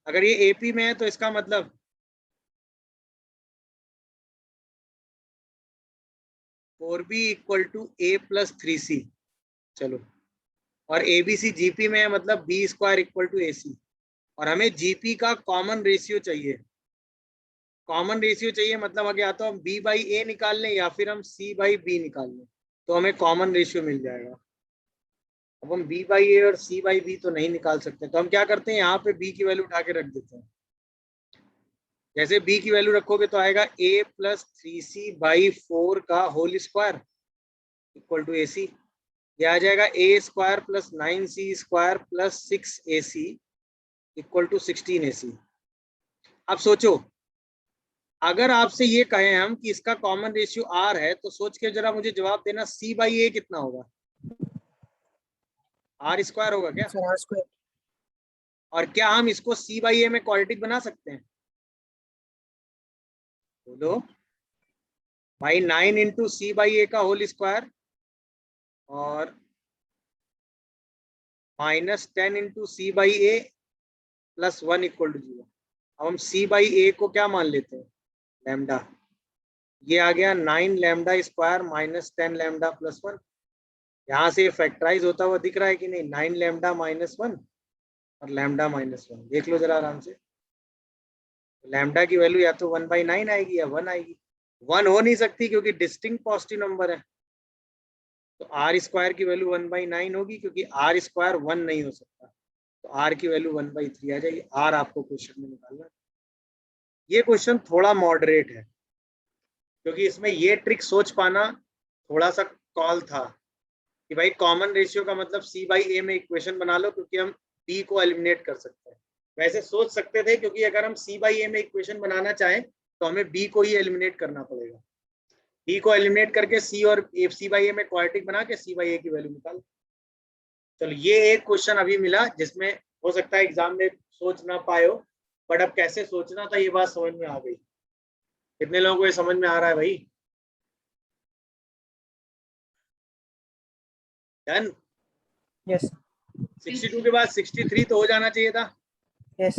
अगर ये AP में है तो इसका मतलब 4B equal to A plus 3C। चलो, और ABC GP में है मतलब B square equal to AC, और हमें GP का कॉमन रेशियो चाहिए। कॉमन रेशियो चाहिए मतलब अगर या तो हम B/A निकाल लें या फिर हम C/B निकाल लें, तो हमें कॉमन रेशियो मिल जाएगा। अब हम B/A और C/B तो नहीं निकाल सकते, तो हम क्या करते हैं, यहाँ पे B की वैल्यू उठा के रख देते हैं। जैसे B की वैल्यू रखोगे तो आएगा A प्लस 3C/4 का whole square equal to AC। ये आ जाएगा A square plus 9C square plus 6AC equal to 16AC। अब सोचो, अगर आपसे ये कहें हम कि इसका कॉमन रेशियो R है, तो सोच के जरा मुझे जवाब देना, C/A कितना होगा? R स्क्वायर होगा क्या? Sir R square. और क्या हम इसको C/A में क्वाड्रेटिक बना सकते हैं? बोलो भाई। 9 इंटू C/A का होल स्क्वायर और -10 into C/A plus 1 equal to 0। अब हम C/A को क्या मान लेते हैं? लैम्डा। ये आ गया 9 lambda square minus 10 lambda plus 1। यहाँ से फैक्टराइज होता हुआ दिख रहा है कि नहीं? 9 लैम्डा माइनस 1 और लैम्डा माइनस 1, देख लो जरा आराम से। लैम्डा की वैल्यू या तो 1/9 आएगी या 1 आएगी। 1 हो नहीं सकती क्योंकि डिस्टिंक्ट पॉजिटिव नंबर है, तो R स्क्वायर की वैल्यू 1/9 होगी, क्योंकि R स्क्वायर 1 नहीं हो सकता, तो R की वैल्यू 1/3 आ जाएगी। R आपको क्वेश्चन में निकालना है। ये क्वेश्चन थोड़ा मॉडरेट है क्योंकि इसमें ये ट्रिक सोच पाना थोड़ा सा कॉल था कि भाई कॉमन रेशियो का मतलब C/A में इक्वेशन बना लो, क्योंकि हम B को एलिमिनेट कर सकते हैं। वैसे सोच सकते थे क्योंकि अगर हम C/A में इक्वेशन बनाना चाहें तो हमें B को ही एलिमिनेट करना पड़ेगा। B को एलिमिनेट करके C और C/A में क्वाड्रेटिक बना के C/A की वैल्यू निकाल। चलो, ये एक क्वेश्चन अभी मिला जिसमें हो सकता है एग्जाम में सोच ना पाए हो, बट अब कैसे सोचना था ये बात समझ में आ गई। कितने लोगों को ये समझ में आ रहा है भाई? डन। यस 62 के बाद 63 तो हो जाना चाहिए था। यस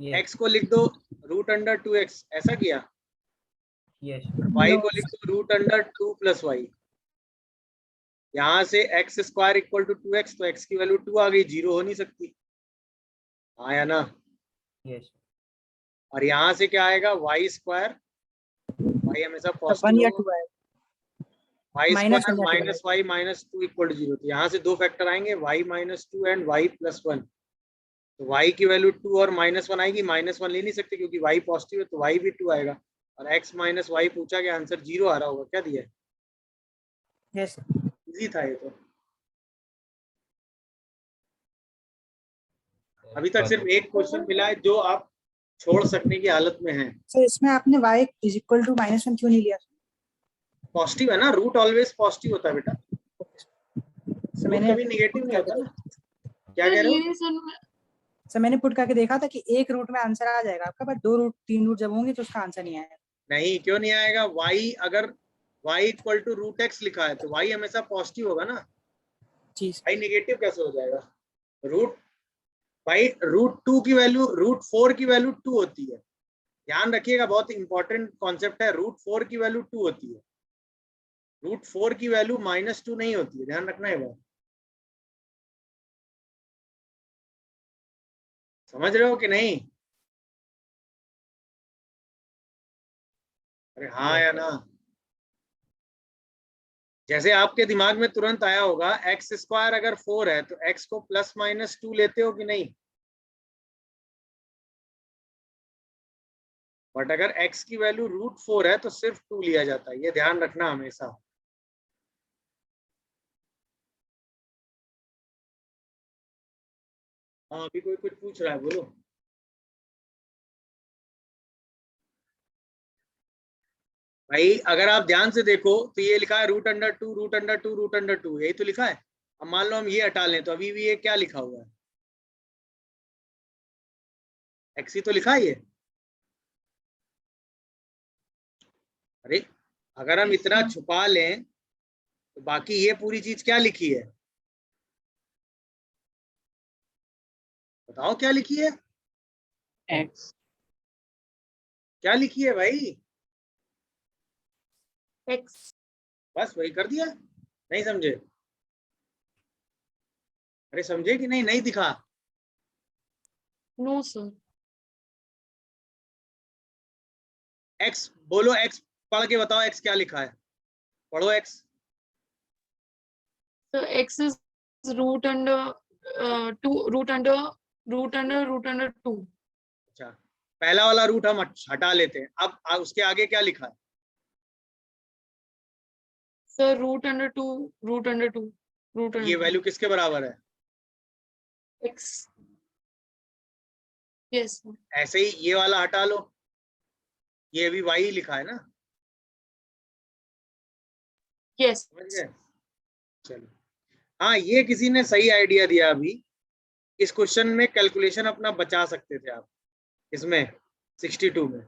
यस x को लिख दो √2x, ऐसा किया। यस y को लिख दो √2 + y। यहाँ से x square equal to 2x, तो x की वैल्यू 2 आ गई, 0 हो नहीं सकती। आया ना? यस और यहाँ से क्या आएगा? y स्क्वायर, y हमेशा 1 पॉजिटिव या होगा, 2 है। y -1 स्क्वायर या 2 है। Minus y minus 2 equal to 0। तो यहाँ से दो फैक्टर आएंगे, y -2 एंड y +1। तो y की वैल्यू 2 और -1 आएगी। -1 ले नहीं सकते क्योंकि y पॉजिटिव है, तो y भी 2 आएगा। और x माइनस y पूछा गया, आंसर 0 आ रहा होगा। क्या दिया है? यस इजी था ये तो। अभी तक सिर्फ एक क्वेश्चन मिला है जो आप छोड़ सकने की हालत में हैं। सर इसमें आपने y इज इक्वल टू -1 क्यों नहीं लिया? पॉजिटिव है ना, रूट ऑलवेज पॉजिटिव होता है बेटा, सर रूट मैंने कभी नेगेटिव नहीं होता ना। क्या सर कह रहे हो? ये सर सर मैंने पुट करके देखा था कि एक रूट में आंसर आ जाएगा आपका, बट 2 रूट 3 रूट जब होंगे तो उसका आंसर नहीं आएगा। नहीं, क्यों नहीं आएगा? y अगर y equal to root X लिखा है तो y हमेशा पॉजिटिव होगा ना, जी सर। y नेगेटिव कैसे हो जाएगा? रूट भाई रूट 2 की वैल्यू रूट 4 की वैल्यू 2 होती है, ध्यान रखिएगा, बहुत इंपॉर्टेंट कॉन्सेप्ट है। रूट 4 की वैल्यू 2 होती है, रूट 4 की वैल्यू -2 नहीं होती है, ध्यान रखना है बात। समझ रहे हो कि नहीं? अरे हाँ या ना? जैसे आपके दिमाग में तुरंत आया होगा x² अगर 4 है तो x को +-2 लेते हो कि नहीं? बट अगर x की वैल्यू रूट 4 है तो सिर्फ 2 लिया जाता है, ये ध्यान रखना हमेशा। हाँ, अभी कोई कुछ पूछ रहा है, बोलो। भाई अगर आप ध्यान से देखो तो ये लिखा है √2 √2 √2, यही तो लिखा है। अब मान लो हम ये हटा लें तो अभी भी ये क्या लिखा हुआ है? x ही तो लिखा है ये। अरे अगर हम इतना छुपा लें तो बाकी ये पूरी चीज क्या लिखी है? बताओ क्या लिखी है? x क्या लिखी है भाई? x बस वही कर दिया। नहीं समझे? अरे समझे कि नहीं? नहीं दिखा? No sir. x बोलो, x पढ़ के बताओ x क्या लिखा है, पढ़ो x। So x is root under 2 root under 2. अच्छा, पहला वाला रूट हम हटा लेते हैं, अब उसके आगे क्या लिखा है? So root under 2 root under 2 root ये under वैल्यू किसके बराबर है? 2 x. Yes sir. ऐसे ही ये वाला हटा लो, ये भी y लिखा है ना, Yes. समझ गए? चलो, हाँ ये किसी ने सही आइडिया दिया अभी। इस क्वेश्चन में कैलकुलेशन अपना बचा सकते थे आप, इसमें 62 में।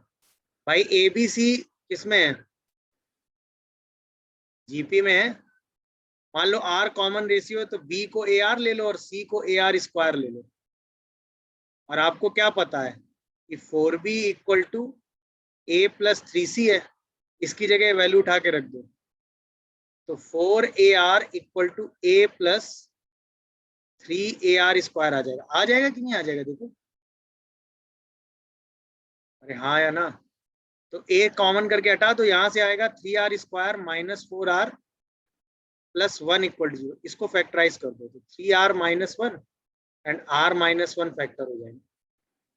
भाई ABC किसमें है? जीपी में है। मान लो R कॉमन रेशियो है तो B को AR ले लो और C को AR² ले लो। और आपको क्या पता है कि 4B equal to A + 3C है, इसकी जगह वैल्यू उठा के रख दो तो 4AR equal to A + 3AR² आ जाएगा। आ जाएगा कि नहीं आ जाएगा? देखो, अरे हाँ या ना? तो A कॉमन करके हटा तो यहां से आएगा 3R² - 4R + 1 = 0। इसको फैक्टराइज कर दो तो 3R - 1 एंड R - 1 फैक्टर हो जाएंगे।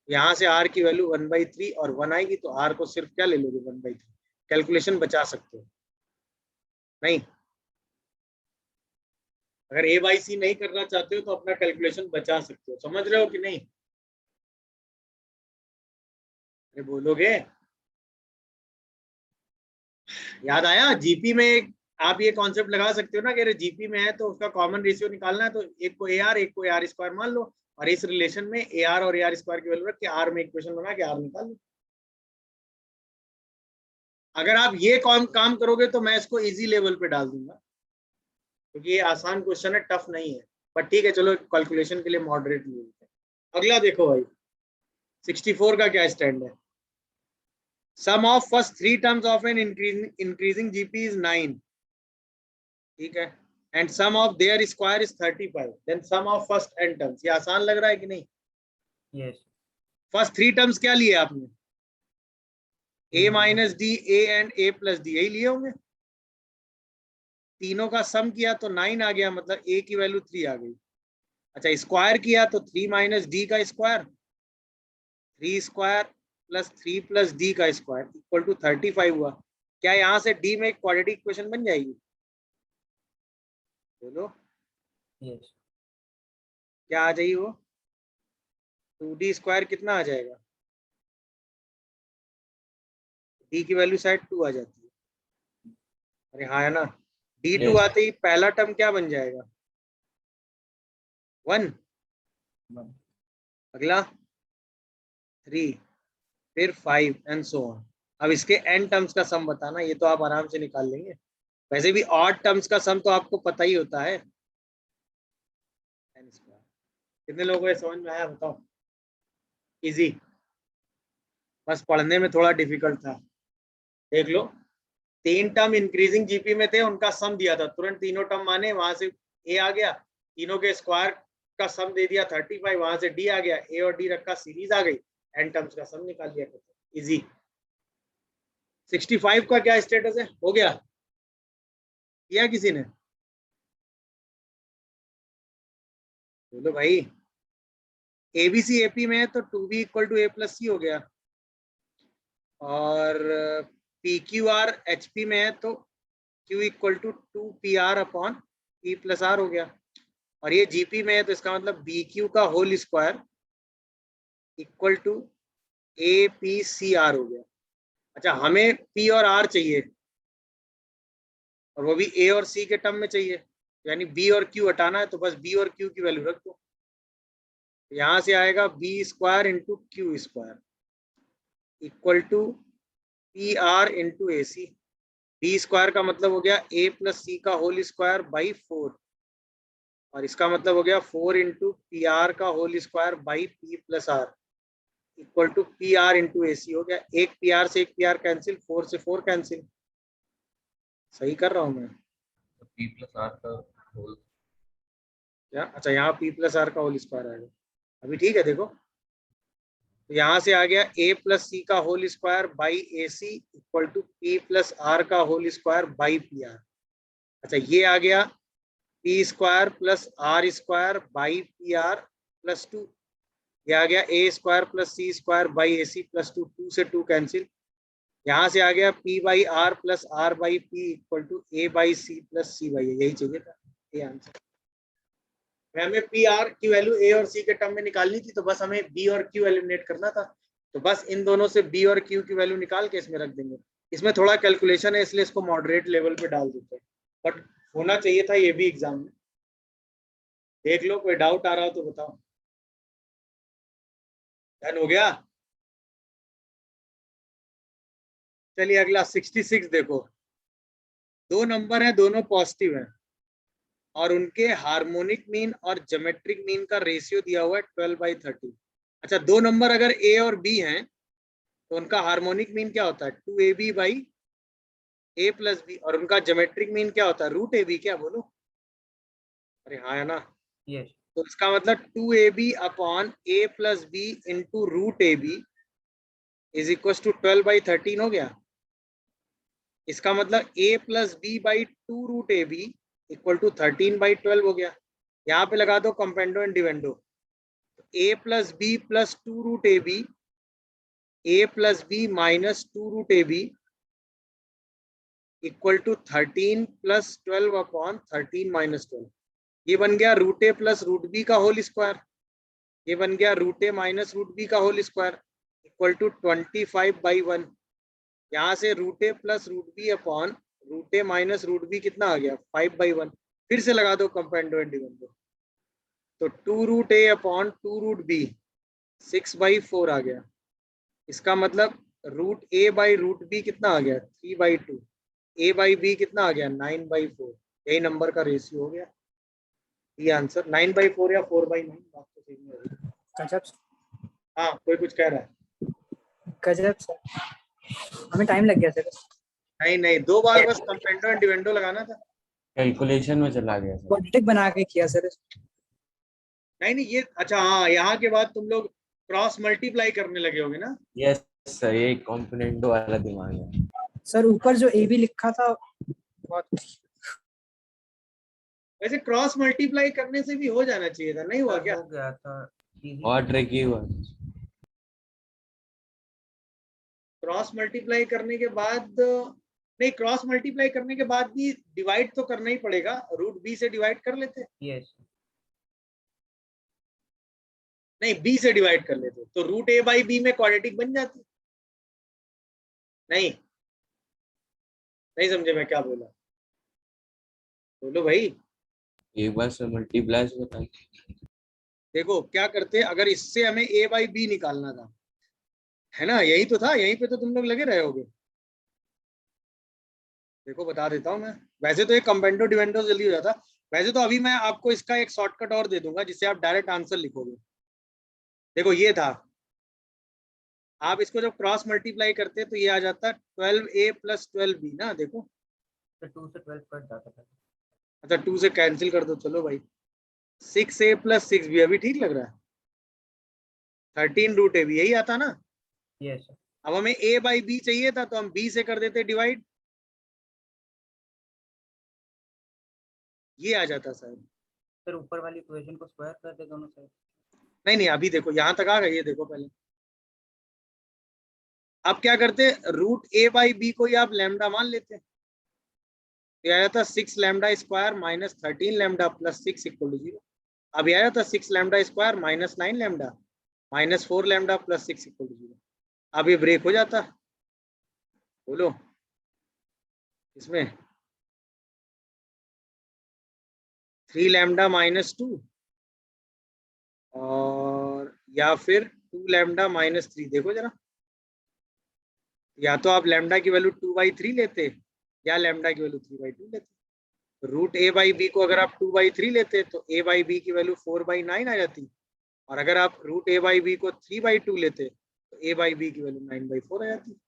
यहाँ से R की वैल्यू 1/3 और 1 आएगी तो R को सिर्फ क्या ले लोगे? 1/3। कैलकुलेशन बचा सकते हो। नहीं, अगर A/C नहीं करना चाहते हो तो अपना कैलकुलेशन बचा सकते हो। समझ रहे हो कि नहीं? अरे बोलोगे? याद आया? जीपी में आप ये कॉन्सेप्ट लगा सकते हो ना कि अरे जीपी में है तो उसका कॉमन रेशियो निकालना है तो एक को AR एक को AR² मान लो और इस रिलेशन में AR और AR² की वैल्यू रख के R में इक्वेशन बना के R निकाल लो। अगर आप ये काम करोगे तो मैं इसको इजी लेवल पे डाल दूंगा क्योंकि ये आसान क्वेश्चन है, टफ नहीं है। बट ठीक है, चलो कैलकुलेशन के लिए मॉडरेट लेते हैं। अगला देखो भाई, 64 का क्या स्टैंड है? Sum of first 3 terms of an increasing GP is 9, ठीक है, and sum of their square is 35, then sum of first n terms. ये आसान लग रहा है कि नहीं? यस। फर्स्ट 3 टर्म्स क्या लिए आपने? A - D, A and A + D, यही लिए होंगे। तीनों का सम किया तो 9 आ गया, मतलब A की वैल्यू 3 आ गई। अच्छा, स्क्वायर किया तो 3 - D का स्क्वायर, 3² + 3 + D का स्क्वायर इक्वल टू 35 हुआ। क्या यहाँ से D में एक क्वाड्रेटिक इक्वेशन बन जाएगी? बोलो यस। क्या आ जाएगी वो? 2D² कितना आ जाएगा? डी की वैल्यू शायद 2 आ जाती है। अरे हाँ है ना, D2 Yes. आते ही पहला टर्म क्या बन जाएगा 1, अगला 3, फिर 5 एंड सो ऑन। अब इसके n टर्म्स का सम बताना, ये तो आप आराम से निकाल लेंगे। वैसे भी ऑड टर्म्स का सम तो आपको पता ही होता है n स्क्वायर। कितने लोगों को ये समझ में आया बताओ? इजी, बस पढ़ने में थोड़ा डिफिकल्ट था। देख लो, 3 टर्म इंक्रीजिंग जीपी में थे, उनका सम दिया था, तुरंत तीनों टर्म माने, वहां से ए आ गया, तीनों के स्क्वायर का सम दे दिया 35, वहां से डी आ गया, ए और डी रखा, सीरीज आ गई, एन टर्म्स का सम निकाल लिया। इजी। 65 का क्या स्टेटस है, हो गया? किया किसी ने? बोलो भाई। एबीसी एपी में है तो 2b equal to a plus C हो गया, और पी क्यू आर एचपी में है तो q equal to 2pr upon p plus R हो गया, और ये जीपी में है तो इसका मतलब बी क्यू का whole square equal to A P C R हो गया। अच्छा, हमें p और r चाहिए, और वो भी a और c के टर्म में चाहिए, यानी b और q हटाना है, तो बस b और q की वैल्यू रख दो। यहां से आएगा b square into Q square equal to P R into A C. B square का मतलब हो गया a प्लस सी का होल स्क्वायर बाई 4, और इसका मतलब हो गया 4 इंटू पी आर का whole square by P plus R equal to P R into A C हो गया। एक पी आर से एक पी आर कैंसिल, 4 से 4 कैंसिल। सही कर रहा हूं मैं? p plus r का होल क्या? अच्छा, यहाँ पी प्लस आर का होल स्क्वायर आएगा, अभी ठीक है। देखो, तो यहाँ से आ गया a प्लस सी का whole square by A C equal to P plus R का whole square by P R. अच्छा, ये आ गया P square plus R square by P R plus 2, ये आ गया A square plus C square by A C plus 2, 2 से 2 cancel. यहाँ से आ गया p by R plus R by P equal to A by C plus C by, यही चाहिए था, ये आंसर। हमें पी आर की वैल्यू ए और सी के टर्म में निकालनी थी, तो बस हमें बी और क्यू एलिमिनेट करना था, तो बस इन दोनों से बी और क्यू की वैल्यू निकाल के इसमें रख देंगे। इसमें थोड़ा कैलकुलेशन है, इसलिए इसको मॉडरेट लेवल पे डाल देते हैं, बट होना चाहिए था ये भी एग्जाम में। देख लो, कोई डाउट आ रहा हो तो बताओ। डन हो गया? चलिए अगला 66 देखो। दो नंबर है, दोनों पॉजिटिव हैं, और उनके हार्मोनिक मीन और ज्योमेट्रिक मीन का रेशियो दिया हुआ है 12/30। अच्छा, दो नंबर अगर ए और बी हैं तो उनका हार्मोनिक मीन क्या होता है 2ab by A plus B, और उनका ज्योमेट्रिक मीन क्या होता है √ab। क्या बोलो? अरे हाँ है ना? यस तो इसका मतलब 2ab upon A plus B into √ab is equal to 12/13 हो गया। इसका मतलब a plus B by 2√ab equal to 13/12 हो गया। यहाँ पे लगा दो componendo and dividendo, a plus B plus 2√ab, a plus B minus 2√ab equal to 13 plus 12 upon 13 minus 12। ये बन गया √a प्लस √b का होल स्क्वायर, ये बन गया √a माइनस √b का होल स्क्वायर इक्वल टू 25/1। यहाँ से √a plus √b upon √a minus √b कितना आ गया 5/1। फिर से लगा दो कंपेंडो एंड डिवेंडो, तो 2√a अपॉन 2√b 6/4 आ गया। इसका मतलब √a बाई √b कितना आ गया 3/2, a बाई b कितना आ गया 9/4। यही नंबर का रेशियो हो गया, ये आंसर 9/4 या 4/9, बात तो सही नहीं होगी। गजब हाँ, कोई कुछ कह रहा है? गजब सर, हमें टाइम लग गया सर। नहीं नहीं, दो बार बस कंपेंडो एंड डिवेंडो लगाना था। कैलकुलेशन में चला गया सर। क्वाड्रेटिक बना के किया सर। नहीं नहीं, ये अच्छा, हाँ, यहाँ के बाद तुम लोग क्रॉस मल्टीप्लाई करने लगे होगे ना? यस सर, ये कॉम्पोनेंटो वाला दिमाग है सर ऊपर जो ए बी लिखा था बहुत वैसे क्रॉस मल्टीप्लाई करने से भी हो जाना चाहिए था, नहीं हुआ क्या? हो गया था easy। और ट्रिकी हुआ। क्रॉस मल्टीप्लाई करने के बाद नहीं, क्रॉस मल्टीप्लाई करने के बाद भी डिवाइड तो करना ही पड़ेगा, √b से डिवाइड कर लेते। यस नहीं, b से डिवाइड कर लेते तो √a बाई b में क्वाड्रेटिक बन जाती। नहीं नहीं समझे मैं क्या बोला, बोलो भाई। एक बार से मल्टीप्लाई से बता। देखो क्या करते, अगर इससे हमें a बाई बी निकालना था, है ना, यही तो था, यहीं पे तो तुम लोग लगे रहे होगे। देखो बता देता हूँ मैं, वैसे तो एक कंपेंडो डिवेंडो जल्दी हो जाता, वैसे तो अभी मैं आपको इसका एक शॉर्टकट और दे दूंगा जिससे आप डायरेक्ट आंसर लिखोगे। देखो ये था, आप इसको जब क्रॉस मल्टीप्लाई करते तो ये आ जाता 12a प्लस 12b ना, देखो तो 2 से 12 कट जाता था। अच्छा 2 से कैंसिल कर दो, चलो भाई 6a प्लस 6b, अभी ठीक लग रहा है, 13 रूट ए बी, यही आता ना। Yes sir. अब हमें a बाई बी चाहिए था तो हम b से कर देते डिवाइड, ये आ जाता सर। फिर ऊपर वाली इक्वेशन को स्क्वायर कर दे दोनों साइड। नहीं नहीं अभी देखो यहाँ तक आ गए, ये देखो पहले। अब क्या करते, रूट a बाई बी को ही आप लैम्डा मान लेते, ये आया था 6 lambda square minus 13 lambda plus 6 equal to 0। अब आया था 6 lambda square minus 9 lambda minus 4 lambda plus 6 equal to 0। अब ये ब्रेक हो जाता, बोलो इसमें 3 लैम्डा माइनस 2 और या फिर 2 लैम्डा माइनस 3, देखो जरा, या तो आप लैम्डा की वैल्यू 2/3 लेते या लैम्डा की वैल्यू 3/2 लेते। रूट a बाई बी को अगर आप 2/3 लेते तो a बाई बी की वैल्यू 4/9 आ जाती, और अगर आप रूट a बाई बी को 3/2 लेते तो a बाई बी की वैल्यू 9/4 आ जाती।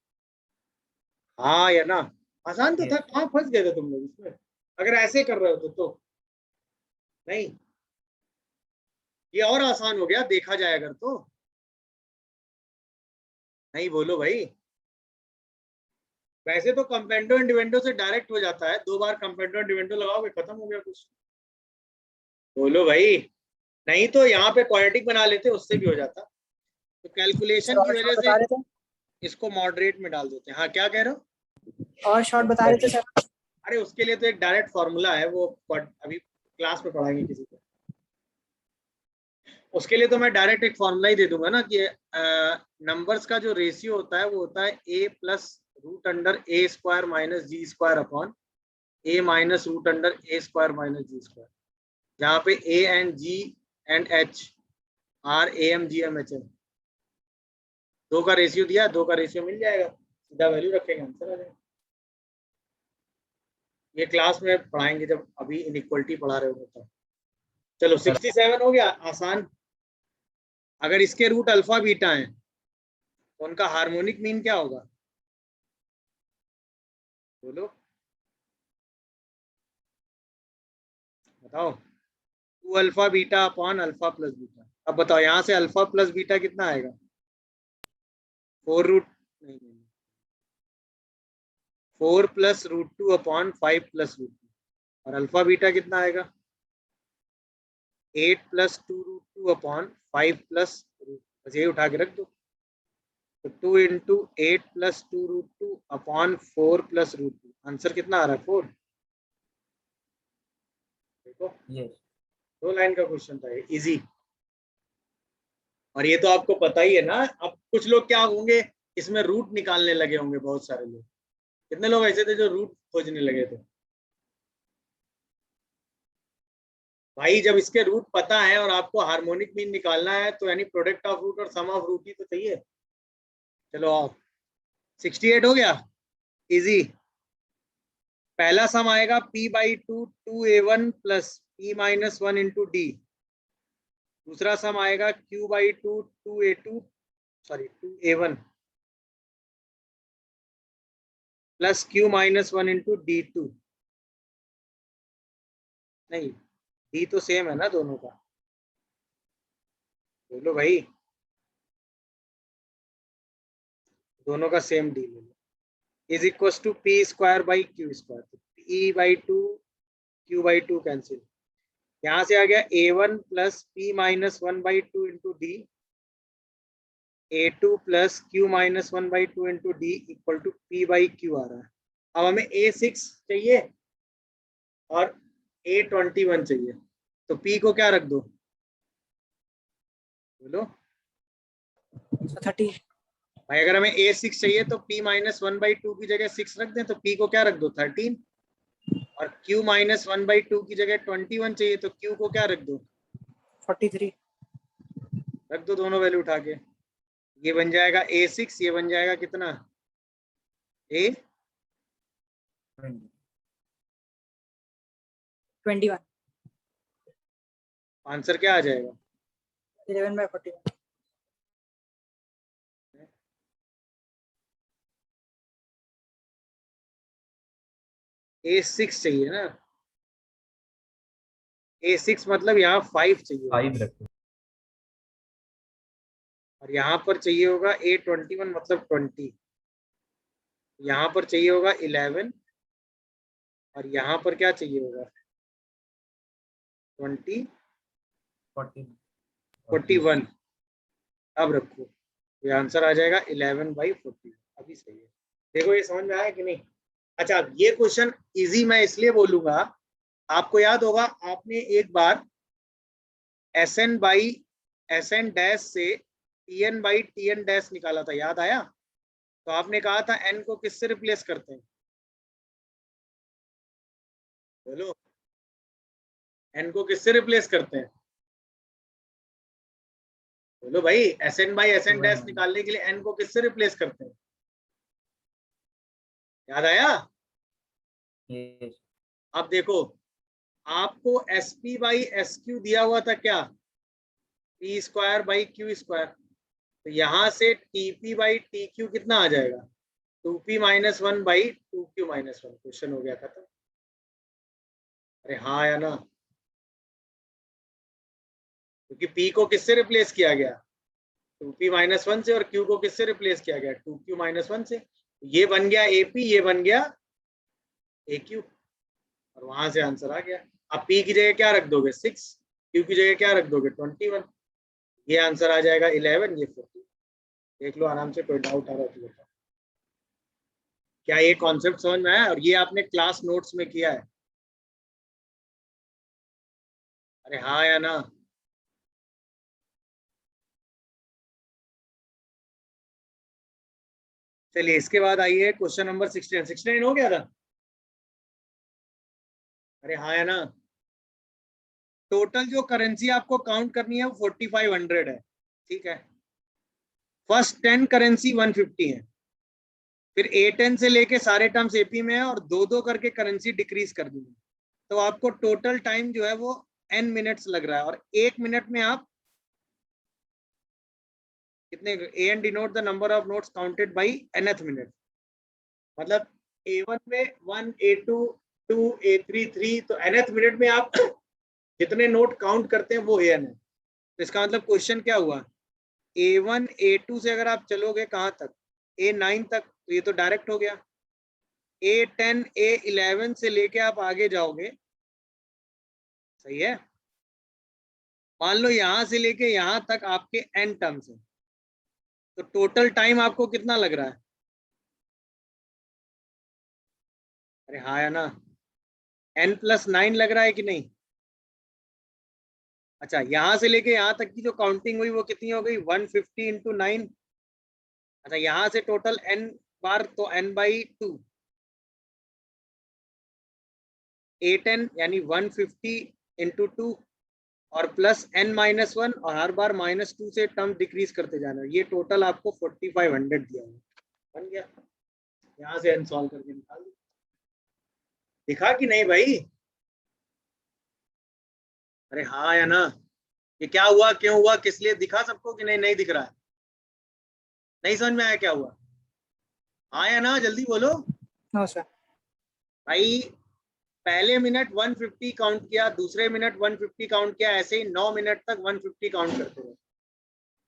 हाँ या ना, आसान तो था, Yes. कहाँ फंस गए थे तुम लोग इसमें, अगर ऐसे कर रहे होते तो। नहीं ये और आसान हो गया देखा जाए अगर तो, नहीं बोलो भाई। वैसे तो कंपेंडो एंड डिवेंडो से डायरेक्ट हो जाता है, 2 बार कंपेंडो एंड डिवेंडो लगाओगे खत्म हो गया कुछ, बोलो भाई। नहीं तो यहाँ पे क्वाड्रेटिक बना लेते, उससे भी हो जाता, तो कैलकुलेशन की और वजह शॉर्ट से बता रहे थे, इसको मॉडरेट में डाल देते हैं। हाँ क्या कह रहे हो, और शॉर्ट बता रहे थे सर। अरे उसके लिए तो एक डायरेक्ट फॉर्मूला है, वो अभी क्लास में पढ़ाएंगे किसी को, उसके लिए तो मैं डायरेक्ट एक फॉर्मूला ही दे दूंगा ना कि नंबर्स का जो रेशियो होता है वो होता है a plus root under A square minus G square upon a minus root under A square minus G square, जहाँ पे a and g and h are A M G M H M, 2 का ratio दिया, 2 का ratio मिल जाएगा, सीधा value रखेंगे answer आ जाएगा। ये क्लास में पढ़ाएंगे जब अभी इनइक्वलिटी पढ़ा रहे हो तो। चलो 67 हो गया आसान। अगर इसके रूट अल्फा बीटा हैं तो उनका हार्मोनिक मीन क्या होगा, बोलो बताओ। 2 alpha beta upon alpha plus beta, अब बताओ यहाँ से अल्फा प्लस बीटा कितना आएगा, 4 रूट नहीं 4 plus root 2 upon 5 plus root 2, और अल्फा बीटा कितना आएगा 8 plus 2 root 2 upon 5 plus root, बस यही उठा के रख दो, तो 2 into 8 plus 2 root 2 upon 4 plus root 2, answer कितना आ रहा है 4। देखो यस। 2 लाइन का क्वेश्चन था ये, इजी, और ये तो आपको पता ही है ना। अब कुछ लोग क्या होंगे, इसमें रूट निकालने लगे होंगे, बहुत सारे लोग, कितने लोग ऐसे थे जो रूट खोजने लगे थे। भाई जब इसके रूट पता है और आपको हार्मोनिक मीन निकालना है तो यानी प्रोडक्ट ऑफ रूट और सम ऑफ रूट ही तो चाहिए। चलो ऑफ 68 हो गया, इजी। पहला सम आएगा p/2 2a1 plus p-1 into D, दूसरा सम आएगा q/2 2a2 sorry 2a1 plus q-1 into d2, नहीं डी तो सेम है ना दोनों का, बोलो भाई, दोनों का सेम डी ले लो, is equal to P square by Q square, p/2 q/2 cancel, यहाँ से आ गया a1 plus p-1/2 into D, a2 plus q-1/2 into D equal to p/q आ रहा है। अब हमें a6 चाहिए और a21 चाहिए, तो p को क्या रख दो, बोलो 30 भाई अगर हमें A6 चाहिए तो P माइनस 1/2 की जगह 6 रख दें, तो P को क्या रख दो 13, और Q माइनस 1/2 की जगह 21 चाहिए तो Q को क्या रख दो 43। रख दो दोनों वैल्यू उठा के। ये बन जाएगा A6, ये बन जाएगा कितना A 21। आंसर क्या आ जाएगा 11/41। A6 चाहिए ना, A6 मतलब यहाँ 5 चाहिए 5 रखो। और यहाँ पर चाहिए होगा A21 मतलब 20, यहाँ पर चाहिए होगा 11 और यहाँ पर क्या चाहिए होगा 20 41। अब रखो, ये आंसर आ जाएगा 11/40। अभी सही है, देखो ये समझ में आया कि नहीं। अच्छा, अब ये क्वेश्चन इजी मैं इसलिए बोलूंगा, आपको याद होगा आपने एक बार SN डैश से TN/TN डैश निकाला था, याद आया? तो आपने कहा था N को किससे रिप्लेस करते हैं, बोलो N को किससे रिप्लेस करते हैं, बोलो भाई। SN/SN डैश निकालने के लिए N को किससे रिप्लेस करते हैं, याद आया? Yes. अब देखो आपको SP/SQ दिया हुआ था क्या, P²/Q²। तो यहाँ से TP/TQ कितना आ जाएगा 2P-1/2Q-1। क्वेश्चन हो गया खत्म। अरे हाँ या ना, क्योंकि P को किससे रिप्लेस किया गया 2P-1 से, और Q को किससे रिप्लेस किया गया 2Q-1 से। ये बन गया AP, ये बन गया AQ, और वहां से आंसर आ गया। अब P की जगह क्या रख दोगे 6, Q की जगह क्या रख दोगे 21, ये आंसर आ जाएगा 11, ये 40। देख लो आराम से, कोई डाउट आ रहा है तो बताओ। क्या ये कॉन्सेप्ट समझ में आया? और ये आपने क्लास नोट्स में किया है? अरे हाँ या ना? चलिए इसके बाद आइए क्वेश्चन नंबर 16 हो गया था। अरे हाँ या ना? टोटल जो करेंसी आपको काउंट करनी है वो 4500 है, ठीक है। फर्स्ट 10 करेंसी 150 है, फिर A10 से लेके सारे टर्म्स AP में है, और दो दो करके करेंसी डिक्रीज कर दी है। तो आपको टोटल टाइम जो है वो n मिनट्स लग रहा है, और 1 मिनट में आप कितने, AN denote the number of notes counted by nth minute. मतलब A1 में 1, A2 2, A3 3, तो nth मिनट में आप जितने नोट काउंट करते हैं वो AN है। तो इसका मतलब क्वेश्चन क्या हुआ, A1 A2 से अगर आप चलोगे कहाँ तक A9 तक, तो ये तो डायरेक्ट हो गया। A10 A11 से लेके आप आगे जाओगे, सही है। मान लो यहां से लेके यहां तक आपके n टर्म्स है, तो टोटल टाइम आपको कितना लग रहा है? अरे हाँ या ना? n+9 लग रहा है कि नहीं? अच्छा, यहां से लेके यहां तक की जो काउंटिंग हुई वो कितनी हो गई 150 इंटू 9। अच्छा, यहां से टोटल n बार, तो n/2। A10 यानी 150 इंटू 2 और प्लस n-1, और हर बार -2 से टर्म डिक्रीज करते जाना। ये टोटल आपको 4500 दिया है, बन गया। यहाँ से n सॉल्व करके निकाल दो। दिखा कि नहीं भाई? अरे हाँ या ना? ये क्या हुआ, क्यों हुआ, किस लिए, दिखा सबको कि नहीं? नहीं दिख रहा है? नहीं समझ में आया क्या हुआ? हाँ या ना? जल्दी बोलो नो सर। भाई। पहले मिनट 150 काउंट किया, दूसरे मिनट 150 काउंट किया, ऐसे ही 9 मिनट तक 150 काउंट करते रहे।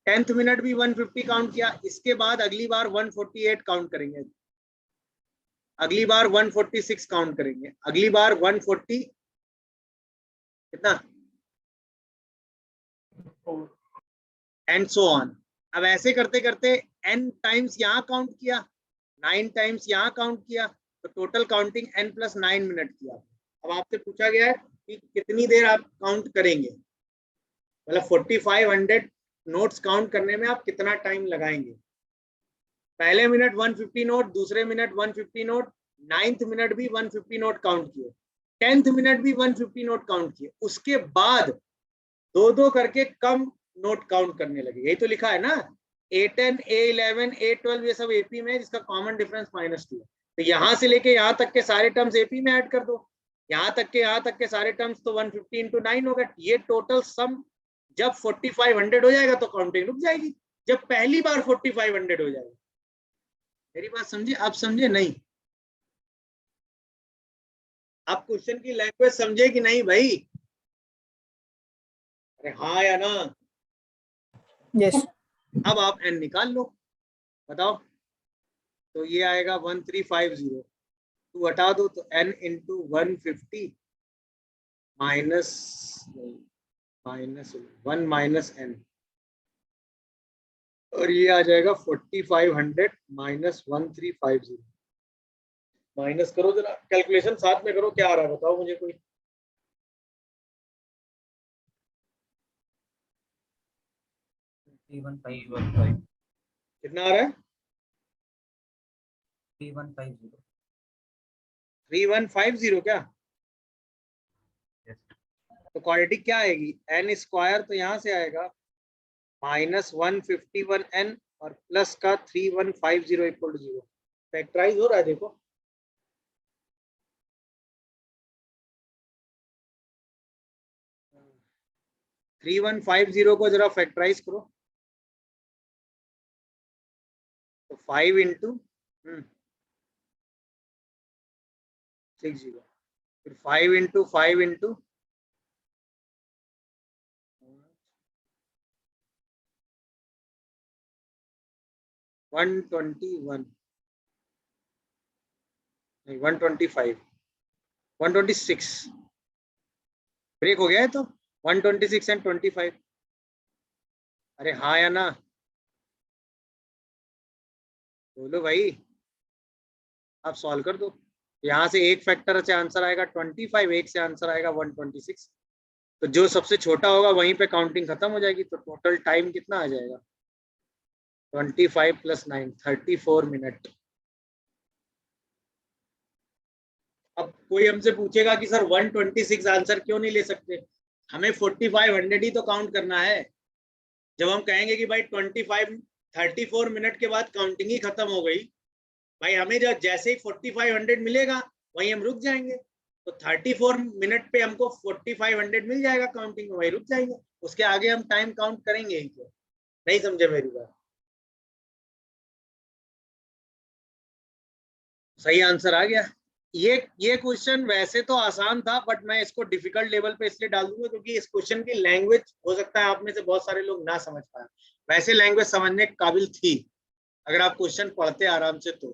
10th मिनट भी 150 काउंट किया। इसके बाद अगली बार 148 काउंट करेंगे, अगली बार 146 काउंट करेंगे, अगली बार 140 कितना, एंड सो ऑन। अब ऐसे करते करते n टाइम्स यहाँ काउंट किया, 9 टाइम्स यहाँ काउंट किया, तो टोटल काउंटिंग n+9 मिनट किया। अब आपसे पूछा गया है कि कितनी देर आप काउंट करेंगे, मतलब 4500 नोट्स काउंट करने में आप कितना टाइम लगाएंगे। पहले मिनट 150 नोट, दूसरे मिनट 150 नोट, 9th मिनट भी 150 नोट काउंट किए, 10th मिनट भी 150 नोट काउंट किए, उसके बाद दो दो करके कम नोट काउंट करने लगे। यही तो लिखा है ना, A10, A11, A12 ये सब AP में, जिसका कॉमन डिफरेंस -2 है। तो यहाँ से लेके यहाँ तक के सारे टर्म्स AP में ऐड कर दो, यहाँ तक के सारे टर्म्स, तो 150 × 9 होगा। ये टोटल सम जब 4500 हो जाएगा तो काउंटिंग रुक जाएगी, जब पहली बार 4500 हो जाएगा। मेरी बात समझे? आप समझे नहीं? आप क्वेश्चन की लैंग्वेज समझे कि नहीं भाई? अरे हाँ या ना? यस। अब आप n निकाल लो, बताओ। तो ये आएगा 1350, तू हटा दो तो n × 150 माइनस 1 - n, और ये आ जाएगा 4500 माइनस 1350। माइनस करो जरा, कैलकुलेशन साथ में करो, क्या आ रहा है बताओ मुझे कोई। कितना आ रहा है? 3150। 3150 क्या? Yes. तो क्वाड्रेटिक क्या आएगी? n स्क्वायर, तो यहाँ से आएगा -151n और प्लस का 3150 = 0। फैक्टराइज हो रहा है, देखो। हाँ। 3150 को जरा फैक्टराइज करो, तो 5 × 60, फिर 5 × 5 × 121 नहीं 125 126 ब्रेक हो गया है, तो 126 एंड 25। अरे हाँ या ना? बोलो भाई, आप सॉल्व कर दो। यहाँ से एक फैक्टर से आंसर आएगा 25, एक से आंसर आएगा 126। तो जो सबसे छोटा होगा वहीं पे काउंटिंग खत्म हो जाएगी। तो टोटल टाइम कितना आ जाएगा? 25 + 9 34 मिनट। अब कोई हमसे पूछेगा कि सर 126 आंसर क्यों नहीं ले सकते? हमें 4500 ही तो काउंट करना है। जब हम कहेंगे कि भाई 34 मिनट के बाद काउंटिंग ही खत्म हो गई, भाई हमें जब जैसे ही 4500 मिलेगा वहीं हम रुक जाएंगे। तो 34 मिनट पे हमको 4500 मिल जाएगा काउंटिंग में, वहीं रुक जाएंगे। उसके आगे हम टाइम काउंट करेंगे ही क्यों? नहीं समझे मेरी बात? सही आंसर आ गया। ये क्वेश्चन वैसे तो आसान था, बट मैं इसको डिफिकल्ट लेवल पे इसलिए डाल दूंगा क्योंकि इस क्वेश्चन की लैंग्वेज हो सकता है आप में से बहुत सारे लोग ना समझ पाए। वैसे लैंग्वेज समझने के काबिल थी अगर आप क्वेश्चन पढ़ते आराम से तो।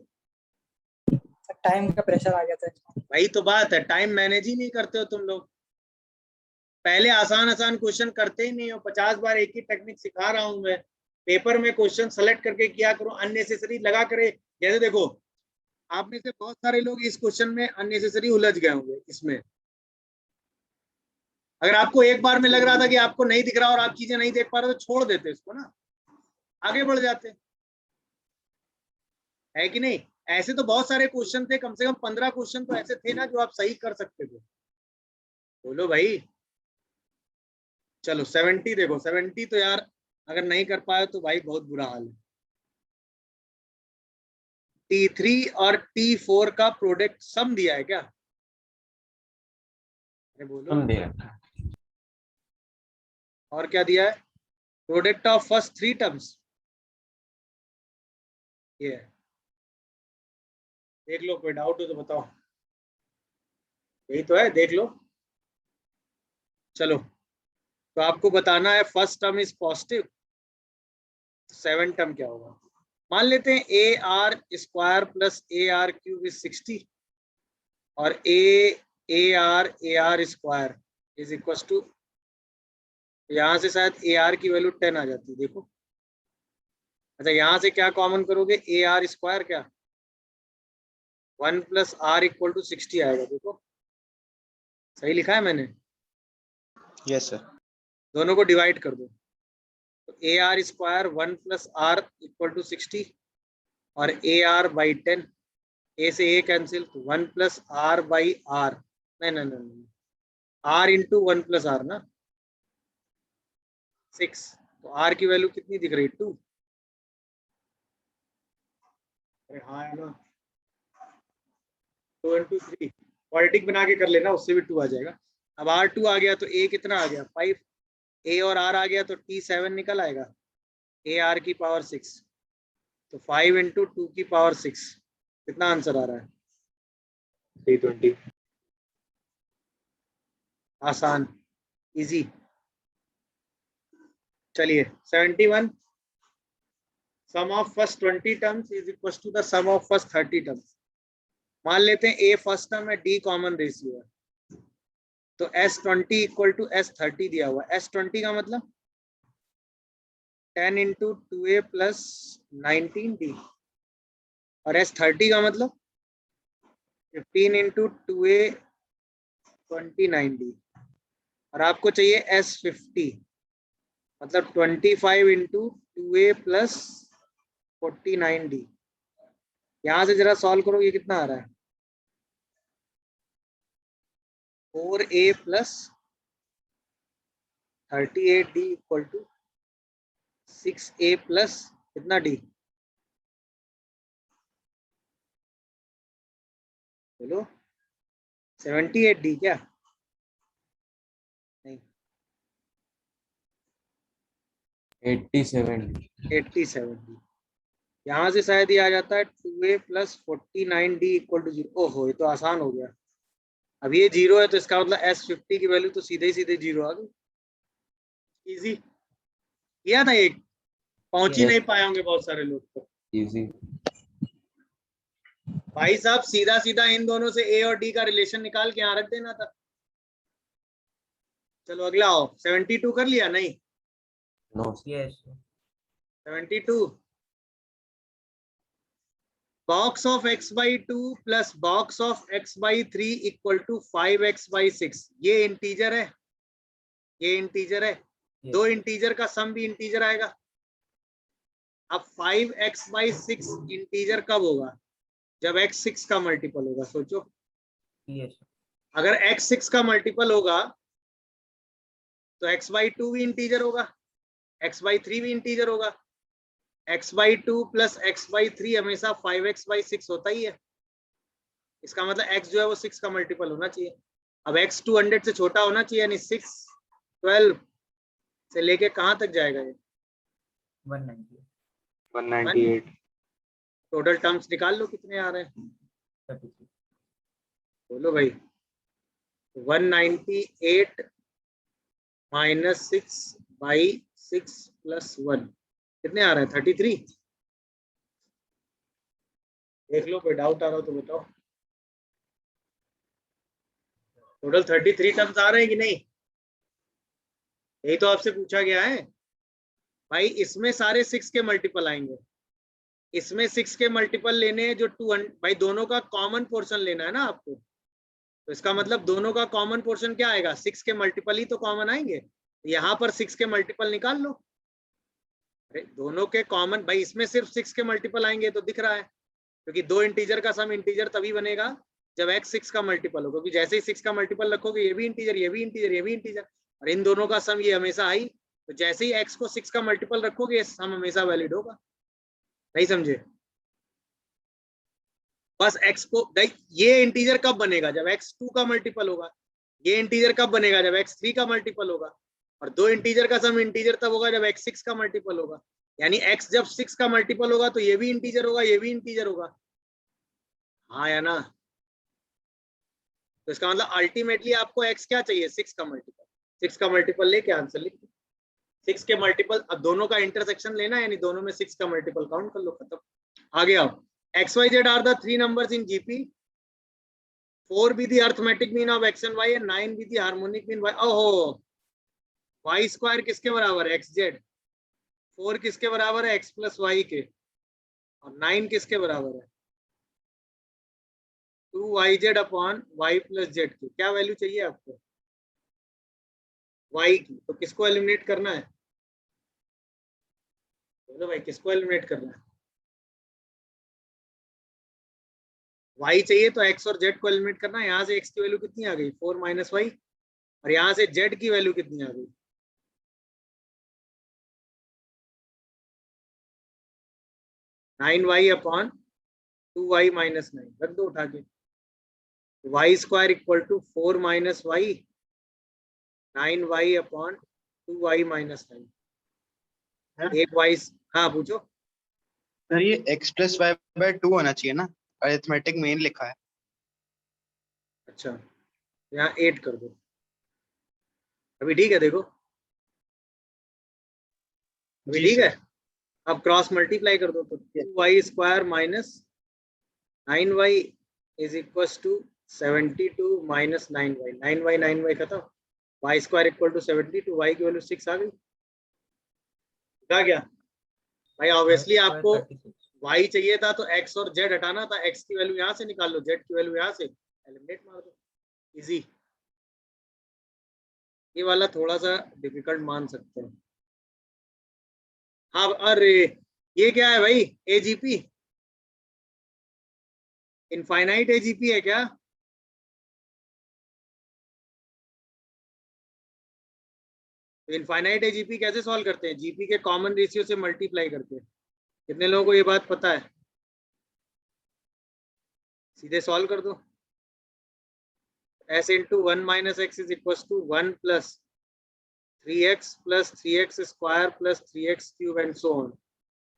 टाइम का प्रेशर आ गया था। वही तो बात है, टाइम मैनेज ही नहीं करते हो तुम लोग। पहले आसान क्वेश्चन करते ही नहीं हो। 50 बार एक ही टेक्निक सिखा रहा हूं मैं। पेपर में क्वेश्चन सेलेक्ट करके किया करो, अननेसेसरी लगा करे। जैसे देखो, आप में से बहुत सारे लोग इस क्वेश्चन में अननेसेसरी उलझ गए होंगे इसमें। अगर आपको एक बार में लग रहा था कि आपको नहीं दिख रहा और आप चीजें नहीं देख पा रहे तो छोड़ देते इसको ना, आगे बढ़ जाते, है कि नहीं? ऐसे तो बहुत सारे क्वेश्चन थे, कम से कम 15 क्वेश्चन तो ऐसे थे ना जो आप सही कर सकते थे। बोलो भाई। चलो 70 देखो, 70 तो यार अगर नहीं कर पाए तो भाई बहुत बुरा हाल है। T3 और T4 का प्रोडक्ट सम दिया है क्या? अरे बोलो। हम दे रखा है। और क्या दिया है? Product of first 3 terms. ये है। देख लो, कोई डाउट हो तो बताओ। यही तो है, देख लो। चलो, तो आपको बताना है first term is positive, 7 term क्या होगा? मान लेते हैं AR² + AR³ = 60 और AR² इज इक्वल टू, यहाँ से शायद AR की वैल्यू 10 आ जाती है। देखो, अच्छा यहाँ से क्या कॉमन करोगे? AR² क्या 1 + R = 60 आएगा। देखो सही लिखा है मैंने? Yes sir. दोनों को डिवाइड कर दो, तो AR² 1 + R = 60 और ए आर बाई 10, ए से ए कैंसिल, तो 1 प्लस आर बाई आर, नहीं नहीं नहीं, आर इंटू 1 प्लस आर ना, 6, तो आर की वैल्यू कितनी दिख रही, 2। अरे हाँ है ना, 2 इंटू 3, क्वाड्रेटिक बना के कर लेना, उससे भी 2 आ जाएगा। अब R2 आ गया तो A कितना आ गया, 5, A और R आ गया तो T7 निकल आएगा, A R की पावर 6, तो 5 इंटू 2 की पावर 6, कितना आंसर आ रहा है, 320। आसान, इजी। चलिए 71, sum of first 20 terms is equal to the sum of first 30 terms. मान लेते हैं A फर्स्ट टर्म है, D कॉमन रेशियो है, तो S20 इक्वल टू S30 दिया हुआ है। S20 का मतलब 10 इंटू 2A प्लस 19D, और S30 का मतलब 15 इंटू 2A 29D, और आपको चाहिए S50, मतलब 25 इंटू 2A प्लस 49D। यहां से जरा सॉल्व करो, ये कितना आ रहा है, 4A plus 38D equal to 6A plus कितना D, बोलो 78D क्या, नहीं 87। 87D। यहाँ से शायद ये आ जाता है 2A plus 49D equal to 0। ओहो, ये तो आसान हो गया। अब ये 0 है तो इसका मतलब S50 की वैल्यू तो सीधे ही सीधे 0 आ गई। इजी किया था, एक पहुंच ही Yes. नहीं पाए होंगे बहुत सारे लोग तो। इजी। भाई साहब सीधा सीधा इन दोनों से A और D का रिलेशन निकाल के यहाँ रख देना था। चलो अगला आओ, 72 कर लिया, नहीं no. Yes. 72, box of x by 2 plus box of x by 3 equal to 5x by 6। ये इंटीजर है, ये इंटीजर है, Yes. दो इंटीजर का सम भी इंटीजर आएगा। अब 5x by 6 इंटीजर कब होगा, जब x 6 का मल्टीपल होगा। सोचो, Yes. अगर x 6 का मल्टीपल होगा तो x by 2 भी इंटीजर होगा, x by 3 भी इंटीजर होगा। x by 2 plus x by 3 हमेशा 5x by 6 होता ही है। इसका मतलब x जो है वो 6 का मल्टीपल होना चाहिए। अब x 200 से छोटा होना चाहिए, यानी 6 12 से लेके कहां तक जाएगा ये, 190. 198। टोटल टर्म्स निकाल लो कितने आ रहे हैं, 33. बोलो भाई। 198 माइनस 6 बाई 6 प्लस 1 कितने आ रहे हैं, 33। देख लो, कोई डाउट आ रहा हो तो बताओ। टोटल 33 टर्म्स आ रहे हैं कि नहीं, यही तो आपसे पूछा गया है भाई। इसमें सारे 6 के मल्टीपल आएंगे, इसमें 6 के मल्टीपल लेने हैं जो 200, भाई दोनों का कॉमन पोर्शन लेना है ना आपको, तो इसका मतलब दोनों का कॉमन पोर्शन क्या आएगा, 6 के मल्टीपल ही तो कॉमन आएंगे। यहाँ पर 6 के मल्टीपल निकाल लो। अरे दोनों के कॉमन, भाई इसमें सिर्फ 6 के मल्टीपल आएंगे तो दिख रहा है, क्योंकि दो इंटीजर का सम इंटीजर तभी बनेगा जब x 6 का मल्टीपल हो, क्योंकि जैसे ही 6 का मल्टीपल रखोगे ये भी इंटीजर, ये भी इंटीजर, ये भी इंटीजर, और इन दोनों का सम ये हमेशा आई, तो जैसे ही x को 6 का मल्टीपल रखोगे सम हमेशा वैलिड होगा। नहीं समझे, बस x को, ये इंटीजर कब बनेगा, जब x 2 का मल्टीपल होगा। ये इंटीजर कब बनेगा, जब x 3 का मल्टीपल होगा। और दो इंटीजर का सम इंटीजर तब होगा जब x 6 का मल्टीपल होगा। यानी x जब 6 का मल्टीपल होगा तो ये भी इंटीजर होगा, ये भी इंटीजर होगा, हाँ या ना। तो इसका मतलब अल्टीमेटली आपको x क्या चाहिए, 6 का मल्टीपल। 6 का मल्टीपल लेके आंसर लिख दो। 6 के मल्टीपल, अब दोनों का इंटरसेक्शन लेना है, यानी दोनों में 6 का मल्टीपल काउंट कर लो, खत्म। आगे आओ, XYZ are the three numbers in GP. 4 be the arithmetic mean of x and y and 9 be the harmonic mean y. ओहो, y स्क्वायर किसके बराबर है, xz। 4 किसके बराबर है, x प्लस वाई के, और 9 किसके बराबर है, 2yz upon y plus z की। क्या वैल्यू चाहिए आपको, y की, तो किसको एलिमिनेट करना है, बोलो भाई किसको एलिमिनेट करना है, y चाहिए तो x और z को एलिमिनेट करना है। यहाँ से x की वैल्यू कितनी आ गई 4 माइनस वाई, और यहाँ से z की वैल्यू कितनी आ गई 9y अपॉन 2y माइनस 9। रख दो उठा के। y square equal to 4 minus Y 9y upon 2y minus 9। एक y, हाँ पूछो। सर ये x प्लस वाई बाय 2 होना चाहिए ना, अरिथमेटिक मेन लिखा है। अच्छा, यहाँ 8 कर दो। अभी ठीक है, देखो अभी जी ठीक है। सर। अब क्रॉस मल्टीप्लाई कर दो तो 2y square minus 9y is equal to 72 minus 9y। 9y खत्म, y square equal to 72, y की वैल्यू 6 आ गई। क्या क्या भाई, ऑब्वियसली आपको y चाहिए था तो x और z हटाना था। x की वैल्यू यहाँ से निकाल लो, z की वैल्यू यहाँ से एलिमिनेट मार दो, इजी। ये वाला थोड़ा सा डिफिकल्ट मान सकते हैं। हाँ, अरे ये क्या है भाई, एजीपी, इनफाइनाइट एजीपी है क्या? तो इनफाइनाइट एजीपी कैसे सॉल्व करते हैं? जीपी के कॉमन रेशियो से मल्टीप्लाई करते हैं। कितने लोगों को ये बात पता है? सीधे सॉल्व कर दो। s into 1 minus X is equal to 1 plus 3x plus 3x square plus 3x cube and so on.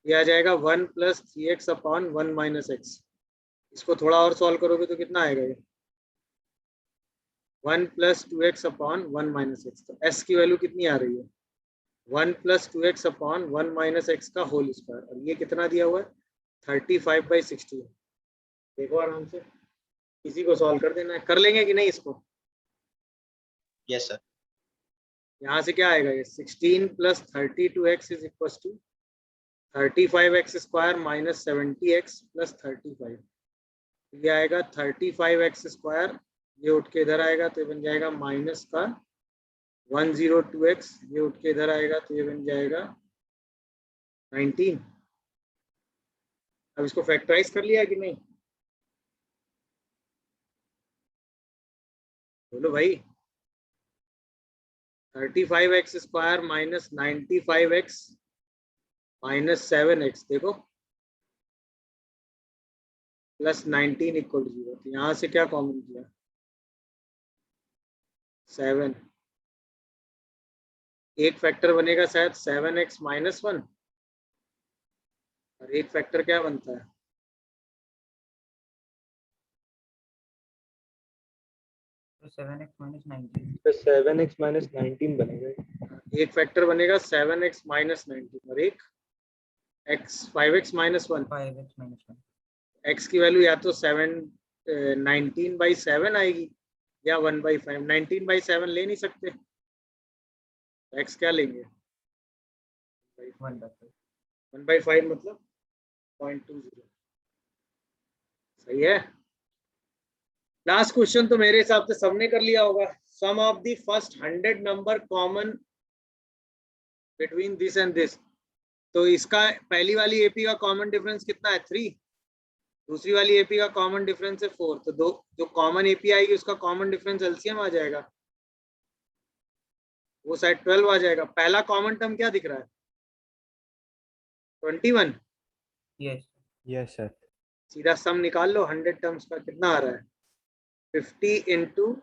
ये आ जाएगा 1 plus 3x upon 1 minus x. इसको थोड़ा और सॉल्व करोगे तो कितना आएगा ये? 1 plus 2x upon 1 minus x. तो s की वैल्यू कितनी आ रही है? 1 plus 2x upon 1 minus x का होल स्क्वायर। और ये कितना दिया हुआ है? 35/16। देखो आराम से, इसी को सॉल्व कर देना है। कर लेंगे कि नहीं इसको? Yes sir. यहाँ से क्या आएगा? ये 16 प्लस 32x is equal to 35x square minus 70x plus 35। ये आएगा 35x स्क्वायर, ये उठ के इधर आएगा तो ये बन जाएगा माइनस का 102x, ये उठ के इधर आएगा तो ये बन जाएगा 19। अब इसको फैक्टराइज कर लिया कि नहीं? बोलो भाई। 35x square minus 95x minus 7x, देखो प्लस 19 इक्वल टू 0। तो यहाँ से क्या कॉमन किया? 7। एक फैक्टर बनेगा शायद 7x माइनस 1, और एक फैक्टर क्या बनता है? तो 7x माइनस 19। तो 7x माइनस 19 बनेगा। एक फैक्टर बनेगा 7x माइनस 19 और एक 5x minus 1। 5x minus 1। x की वैल्यू या तो 19/7 आएगी या 1/5। 19/7 ले नहीं सकते, x क्या लेंगे? 1/5 मतलब 0.20। सही है। लास्ट क्वेश्चन तो मेरे हिसाब से सबने कर लिया होगा। Sum of the first 100 number common between this and this. तो इसका पहली वाली एपी का कॉमन डिफरेंस कितना है? 3। दूसरी वाली एपी का कॉमन डिफरेंस है 4। तो दो जो कॉमन एपी आएगी उसका कॉमन डिफरेंस एलसीएम आ जाएगा, वो शायद 12 आ जाएगा। पहला कॉमन टर्म क्या दिख रहा है? 21। Yes yes sir. सीधा सम निकाल लो 100 टर्म्स का, कितना आ रहा है? 50 इंटू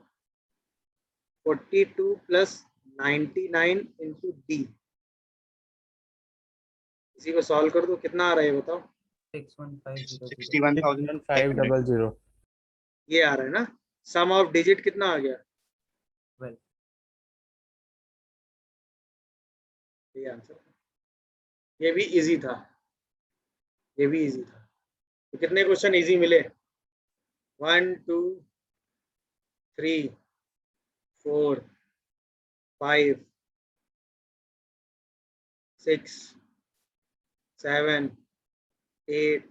42 प्लस 99 इंटू डी। इसी को सॉल्व कर दो, कितना आ रहा है बताओ? 61500। 61,500। ये आ रहा है ना। सम ऑफ डिजिट कितना आ गया? 12। ये आंसर। ये भी इजी था, ये भी इजी था। तो कितने क्वेश्चन इजी मिले? 1 2 3 4 5 6 7 8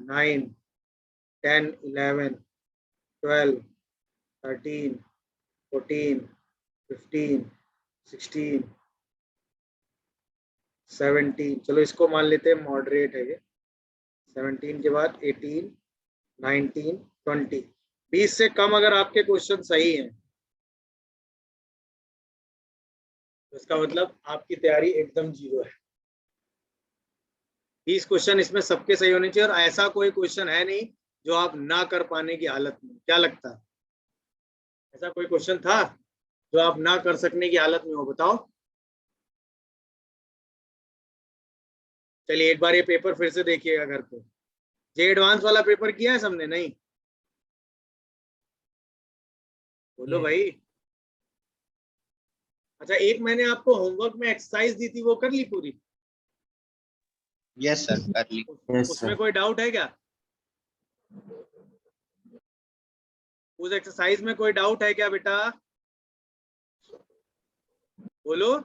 9 10 11 12 13 14 15 16 17। चलो इसको मान लेते हैं मॉडरेट है ये। 17 के बाद 18 19, 20। 20 से कम अगर आपके क्वेश्चन सही हैं तो इसका मतलब आपकी तैयारी एकदम जीरो है। 20 क्वेश्चन इसमें सबके सही होने चाहिए और ऐसा कोई क्वेश्चन है नहीं जो आप ना कर पाने की हालत में। क्या लगता है, ऐसा कोई क्वेश्चन था जो आप ना कर सकने की हालत में हो? बताओ। चलिए एक बार ये पेपर फिर से देखिएगा घर पे। जे एडवांस वाला पेपर किया है सबने? नहीं बोलो Yes. भाई। अच्छा, एक मैंने आपको होमवर्क में एक्सरसाइज दी थी, वो कर ली पूरी? यस सर, कर ली। Yes, उसमें sir. कोई डाउट है क्या? उस एक्सरसाइज में कोई डाउट है क्या बेटा? बोलो।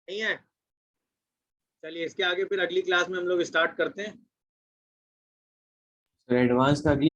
नहीं है? चलिए इसके आगे फिर अगली क्लास में हम लोग स्टार्ट करते हैं। सर एडवांस का अगली